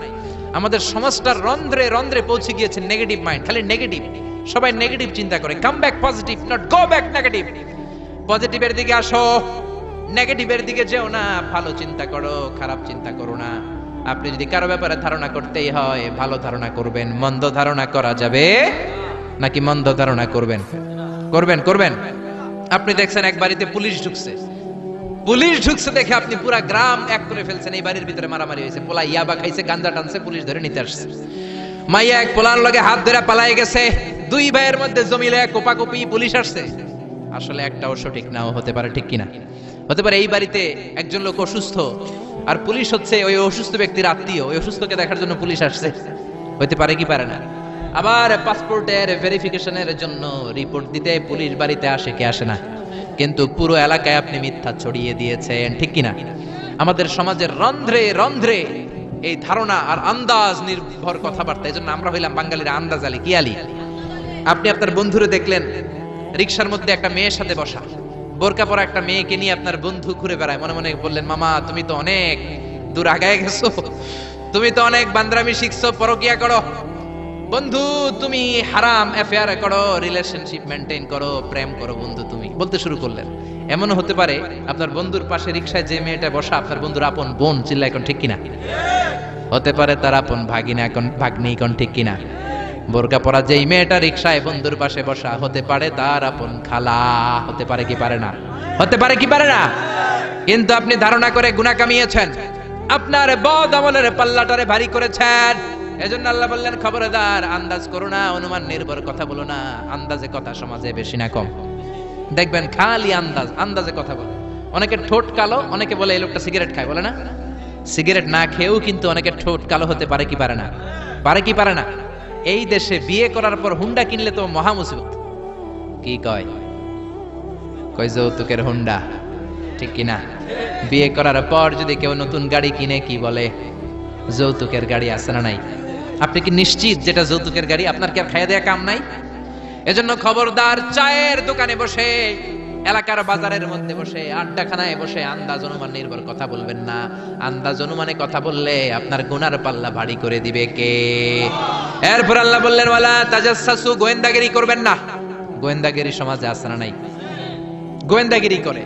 B: আমাদের সমাজটার রন্ধ্রে রন্ধ্রে পৌঁছে গিয়েছে নেগেটিভ মাইন্ড, খালি নেগেটিভ, সবাই নেগেটিভ চিন্তা করে। Come back positive, not go back negative. পজিটিভের দিকে আসো, নেগেটিভের দিকে যেও না। ভালো চিন্তা করো, খারাপ চিন্তা করো না। আপনি যদি কারো ব্যাপারে ধারণা করতেই হয় ভালো ধারণা করবেন, মন্দ ধারণা করা যাবে নাকি মন্দ ধারণা করবেন? করবেন করবেন। আপনি দেখছেন এক বাড়িতে পুলিশ ঢুকছে দেখে আপনি পুরা গ্রাম এক করে ফেলছেন। এই বাড়ির ভিতরে মারামারি হয়েছে, পোলা ইয়াবা খাইছে, গাঞ্জা টানছে, পুলিশ ধরে নিতে আসছে। মাইয়া এক পোলার লগে হাত ধরে পালায়ে গেছে, দুই ভাইয়ের মধ্যে জমিলে কোপাকুপি, পুলিশ আসছে। আসলে একটাও সঠিক নাও হতে পারে, ঠিক কিনা? হতে পারে এই বাড়িতে একজন লোক অসুস্থ, আর পুলিশ হচ্ছে ওই অসুস্থ ব্যক্তির আত্মীয়, ওই অসুস্থকে দেখার জন্য পুলিশ আসছে। হতে পারে কি পারে না? আবার পাসপোর্টের ভেরিফিকেশনের জন্য রিপোর্ট দিতে পুলিশ বাড়িতে আসে, কে আসে না? কিন্তু পুরো এলাকায় আপনি মিথ্যা ছড়িয়ে দিয়েছেন, ঠিক কিনা? আমাদের সমাজের রন্ধ্রে রন্ধ্রে এই ধারণা আর আন্দাজ নির্ভর কথাবার্তা। এই জন্য আমরা হইলাম বাঙালিরা আন্দাজ আলী, কি আলী? আপনি আপনার বন্ধুরে দেখলেন রিক্সার মধ্যে একটা মেয়ের সাথে বসা, বোরকা পরা একটা মেয়েকে নিয়ে আপনার বন্ধু ঘুরে বেড়ায়। মনে মনে বললেন, মামা তুমি তো অনেক দূর আগায় গেছো, তুমি তো অনেক বান্দরামি শিখছো, পরকিয়া করো। বন্ধু তুমি হারাম অ্যাফেয়ার করো, রিলেশনশিপ মেনটেন করো, প্রেম করো বন্ধু তুমি, বলতে শুরু করলেন। এমনও হতে পারে আপনার বন্ধুর পাশে রিক্সায় যে মেয়েটা বসা আপনার বন্ধুর আপন বোন, চিল্লা এখন ঠিক কিনা? হতে পারে তার আপন ভাগিনা, এখন ভাগ্নি, এখন ঠিক কিনা? বোরকা পরা যেই মেয়েটা রিক্সায় বন্ধুর পাশে বসা হতে পারে তার আপন খালা, হতে পারে কি পারে না? হতে পারে কি পারে না? কিন্তু আপনি ধারণা করে গুনাহ কামিয়েছেন, আপনার বদ আমলের পাল্লাটারে ভারী করেছেন। এজন্য আল্লাহ বললেন, খবরদার, আন্দাজ করো না, অনুমান নির্ভর কথা বলো না। আন্দাজে কথা সমাজে বেশি না কম? দেখবেন খালি আন্দাজে কথা বলে। অনেকে ঠোঁট কালো, অনেকে বলে এই লোকটা সিগারেট খায়, বলে না? সিগারেট না খেয়েও কিন্তু অনেকে ঠোঁট কালো হতে পারে কি পারে না? পারে কি পারে না? এই দেশে বিয়ে করার পর হুন্ডা কিনলে তো মহা মুসিবত। কি কয়? যৌতুকের হুন্ডা, ঠিক কিনা? বিয়ে করার পর যদি কেউ নতুন গাড়ি কিনে, কি বলে? যৌতুকের গাড়ি আছে না নাই? আপনি কি নিশ্চিত যেটা যৌতুকের গাড়ি? আপনার কি আর খাইয়া দেয়া কাম নাই? এজন্য খবরদার, চায়ের দোকানে বসে, এলাকার বাজারের মধ্যে বসে, আড্ডাখানায় বসে আন্দাজ অনুমান নির্ভর কথা বলবেন না। আন্দাজ অনুমানে কথা বললে আপনার গুনার পাল্লা ভারী করে দিবে কে? এরপর আল্লাহ বললেন, ওয়ালা তাজাসসু, গোয়েন্দাগিরি করবেন না। গোয়েন্দাগিরি সমাজে আছে না নাই? গোয়েন্দাগিরি করে,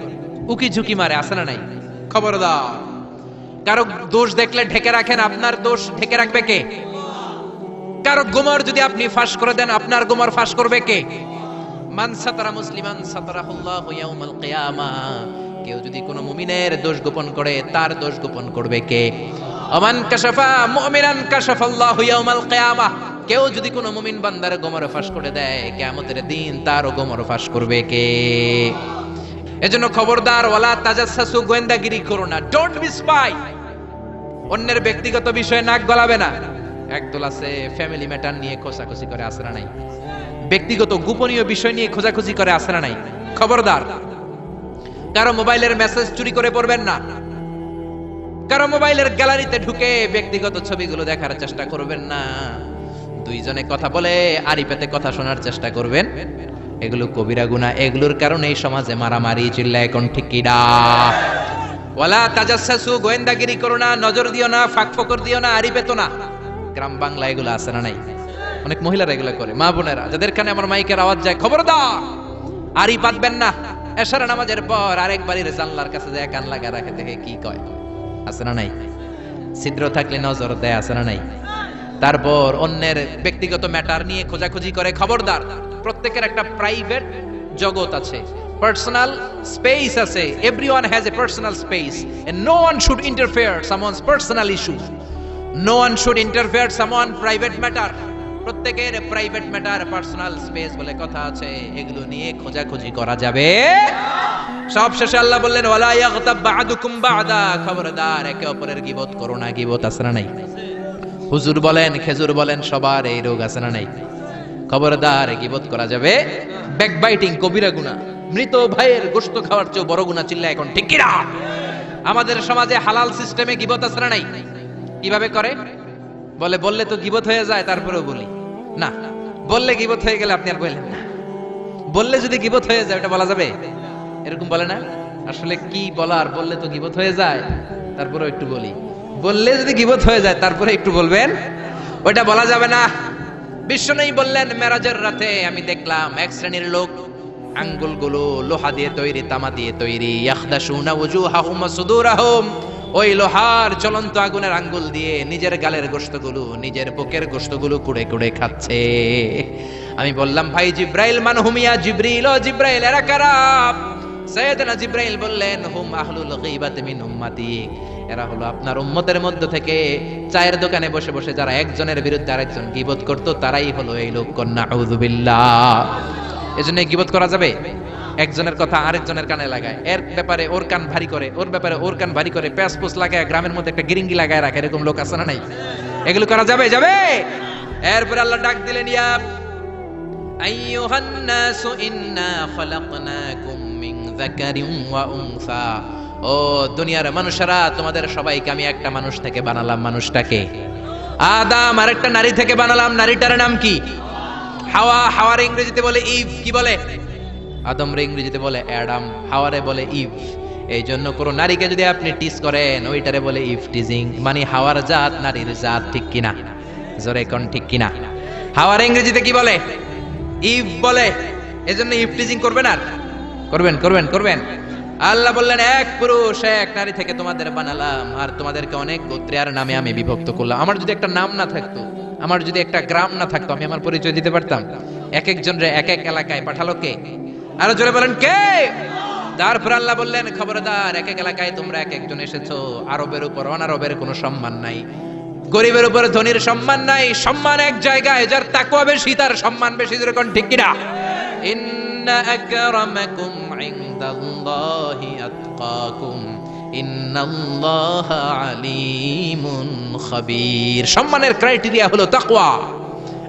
B: উকি ঝুঁকি মারে, আছে না নাই? খবরদার, কারো দোষ দেখলে ঢেকে রাখেন, আপনার দোষ ঢেকে রাখবে কে? কারো গোমর যদি আপনি ফাঁস করে দেন, আপনার গোমর ফাঁস করবে কে? মান সাতারা মুসলিমান সাতারাহুল্লাহু ইয়াউমাল কিয়ামা, কেউ যদি কোনো মুমিনের দোষ গোপন করে, তার দোষ গোপন করবে কে? আমান কাশাফা মুমিনান কাশাফাল্লাহু ইয়াউমাল কিয়ামা, কেউ যদি কোনো মুমিন বান্দার গোমর ফাঁস করে দেয়, কিয়ামতের দিন তারও গোমর ফাঁস করবে কে? এজন্য খবরদার, ওয়ালা তাজাসসু, গোয়েন্দাগিরি করো না। Don't be spy. অন্যের ব্যক্তিগত বিষয়ে নাক গলাবে না। একদল আছে ফ্যামিলি ম্যাটার নিয়ে খোঁজাখুঁজি করে, আছে না নাই? ব্যক্তিগত গোপনীয় বিষয় নিয়ে খোঁজাখুঁজি করে, আছে না নাই? খবরদার, কারো মোবাইলের মেসেজ চুরি করে পড়বেন না। কারো মোবাইলের গ্যালারিতে ঢুকে ব্যক্তিগত ছবিগুলো দেখার চেষ্টা করবেন না। দুইজনে কথা বলে আড়ি পেতে কথা শোনার চেষ্টা করবেন, এগুলো কবিরা গুনাহ। এগুলোর কারণে এই সমাজে মারামারি, চিল্লা এখন ঠিক কিনা? ওয়ালা তাজাসসু, গোয়েন্দাগিরি করো না, নজর দিও না, ফাঁক ফকর দিও না, আড়ি পেতো না। গ্রাম বাংলা এগুলো আছে না নাই? অনেক মহিলারা এগুলো করে। মা বোনেরা, যাদের কানে আমার মাইকের আওয়াজ যায়, খবরদার, আড়ি পাতবেন না। এশারা নামাজের পর আরেক বাড়ির জানলার কাছে যায় কান লাগা রাখে, দেখে কি কয়, আছে না নাই? ছিদ্র থাকলে নজর দেয়, আছে না নাই? তারপর অন্যের ব্যক্তিগত ম্যাটার নিয়ে খোঁজাখুঁজি করে। খবরদার, প্রত্যেকের একটা প্রাইভেট জগৎ আছে, পার্সোনাল স্পেস আছে। Everyone has a personal space and no one should interfere someone's personal issue. No one should interfere someone private matter. প্রত্যেকের প্রাইভেট ম্যাটার, পার্সোনাল স্পেস বলে কথা আছে, এগুলো নিয়ে খোঁজাখুঁজি করা যাবে। সব শেষে আল্লাহ বললেন, ওয়ালা ইয়াগতাব বা'দুকুম বা'দা, খবরদার, একে অপরের গীবত করো না। গীবত আছে না নাই? হুজুর বলেন, খেজুর বলেন, সবার এই রোগ আছে না নাই? খবরদার, গীবত করা যাবে। ব্যাকবাইটিং কবিরা গুনাহ, মৃত ভাইয়ের গোশত খাওয়ার চেয়ে বড় গুনাহ, চিল্লা এখন ঠিক কিনা? আমাদের সমাজে হালাল সিস্টেমে গীবত আছে না নাই? কিভাবে করে? বললে তো গীবত হয়ে যায়, তারপরেও বলি না। বললে গীবত হয়ে গেলে আপনি আর বললেন না। বললে যদি গীবত হয়ে যায়, ওটা বলা যাবে? এরকম বলে না? আসলে কি বলার, বললে তো গীবত হয়ে যায়, তারপরেও একটু বলি। বললে যদি গীবত হয়ে যায়, তারপরে একটু বলবেন, ওইটা বলা যাবে না। বিশ্বনবী বললেন, মেরাজের রাতে আমি দেখলাম এক শ্রেণীর লোক, আঙ্গুলগুলো লোহা দিয়ে তৈরি, তামা দিয়ে তৈরি, ইয়াখদাশুনা ওয়ুজুহাহুম ওয়া সুদুরাহুম, ওই লোহার জ্বলন্ত আগুনের আঙ্গুল দিয়ে নিজের গালের গোশতগুলো, নিজের বুকের গোশতগুলো কুড়ে কুড়ে খাচ্ছে। আমি বললাম ভাই জিব্রাইল মান হুমিয়া জিবরিল, ও জিব্রাইল এরা কারা? সাইয়েদনা জিব্রাইল বললেন হুম আহলুল গীবাতি মিন উম্মতি, এরা হলো আপনার উম্মতের মধ্য থেকে চায়ের দোকানে বসে বসে যারা একজনের বিরুদ্ধে আরেকজন গীবত করত তারাই হলো এই লোক। নাউযু বিল্লাহ। এজন্য গীবত করা যাবে? একজনের কথা আরেকজনের কানে লাগায়, এর ব্যাপারে ওর কান ভারী করে, ওর ব্যাপারে ওর কান ভারী করে, প্যাসপোস লাগায় গ্রামের মধ্যে একটা গিরিঙ্গি লাগায় রাখে, এরকম লোক আছে না নাই? এগুলো করা যাবে? যাবে। এরপর আল্লাহ ডাক দিলেন ইয়া আইয়ুহান নাসু ইন্না খালাকনাকুম মিন যাকারিন ওয়া উনসা, ও দুনিয়ার মানুষেরা তোমাদের সবাইকে আমি একটা মানুষ থেকে বানালাম। মানুষটাকে আদম, আরেকটা নারী থেকে বানালাম। নারীটার নাম কি? হাওয়া। হাওয়ার ইংরেজিতে বলে ইভ। কি বলে? আদম রে ইংরেজিতে বলে অ্যাডাম, হাওয়ারে বলে ইভ। এই জন্য কোনো নারীকে যদি আপনি টিস করেন ওইটারে বলে ইভ টিজিং, মানে হাওয়ার জাত নারীর জাত। ঠিক কিনা? জোরে কোন ঠিক কিনা? হাওয়ার ইংরেজিতে কি বলে? ইভ বলে। এজন্য ইভ টিজিং করবেন। আর করবেন করবেন করবেন। আল্লাহ বললেন এক পুরুষ এক নারী থেকে তোমাদের বানালাম, আর তোমাদেরকে অনেক গোত্রে আর নামে আমি বিভক্ত করলাম। আমার যদি একটা নাম না থাকতো, আমার যদি একটা গ্রাম না থাকতো, আমি আমার পরিচয় দিতে পারতাম? এক একজন রে এক এক এলাকায় পাঠালো কে? আরো জোরে বলেন কে? তারপর আল্লাহ বললেন খবরদার, এক এক এলাকায় তোমরা এক একজন এসেছো, আরবের উপর অনারবের কোনো সম্মান নাই, গরিবের উপর ধনীর সম্মান নাই। সম্মান এক জায়গায়, যার তাকওয়া বেশি তার সম্মান বেশি। জোরে কোন ঠিক কিনা? ইন্না আকরামাকুম ইনদাল্লাহি আতকাকুম ইন্নাল্লাহা আলিমুন খাবীর। সম্মানের ক্রাইটেরিয়া হলো তাকওয়া।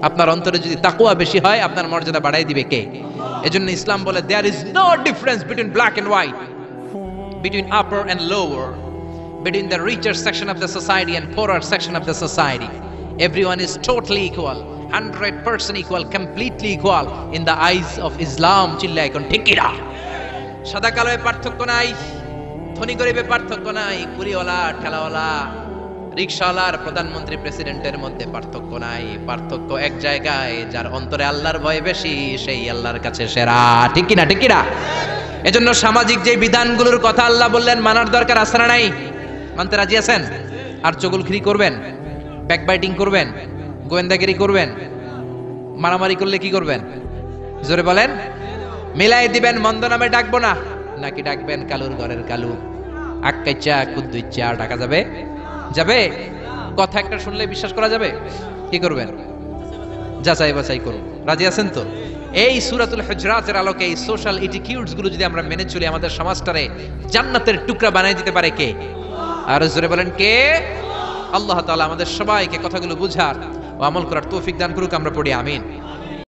B: আপনার অন্তরে যদি তাকওয়া বেশি হয় আপনার মর্যাদা বাড়াই দিবে কে? এজন্য ইসলাম বলে there is no difference between black and white, between upper and lower, between the richer section of the society and poorer section of the society. Everyone is totally equal, 100% equal, completely equal in the eyes of Islam. চিল্লায় কোন ঠিক কিনা? সাদা কালোয় পার্থক্য নাই, ধনী গরিবে পার্থক্য নাই, কুড়িওয়ালা ঠেলাওয়ালা রিকশাওয়ালার প্রধানমন্ত্রী প্রেসিডেন্টের মধ্যে পার্থক্য নাই। পার্থক্য এক জায়গায়, যার অন্তরে আল্লাহর ভয় বেশি সেই আল্লাহর কাছে সেরা। ঠিক কিনা? ঠিক কিনা? এজন্য সামাজিক যে বিধানগুলোর কথা আল্লাহ বললেন মানার দরকার আছে না নাই? মানতে রাজি আছেন? আর চগলখড়ি করবেন, ব্যাকবাইটিং করবেন, গোয়েন্দাগিরি করবেন, মারামারি করলে কি করবেন? জোরে বলেন। মিলাই দিবেন, মন্দ নামে ডাকবো না, নাকি ডাকবেন কালুর ঘরের কালু? আক্কাইচা কুদ্দুইচা ডাকা যাবে? যাবে? কথা একটা শুনলে বিশ্বাস করা যাবে? কি করবেন? যাচাই বাছাই করুন। রাজি আছেন তো? এই সূরাতুল হুজরাতের আলোকে এই সোশ্যাল এটিকিউডস গুলো যদি আমরা মেনে চলি, আমাদের সমাজটারে জান্নাতের টুকরা বানিয়ে দিতে পারে কে? আর জোরে বলেন কে? আল্লাহ তাআলা আমাদের সবাইকে কথাগুলো বুঝার ও আমল করার তৌফিক দান করুক। আমরা পড়ি আমিন।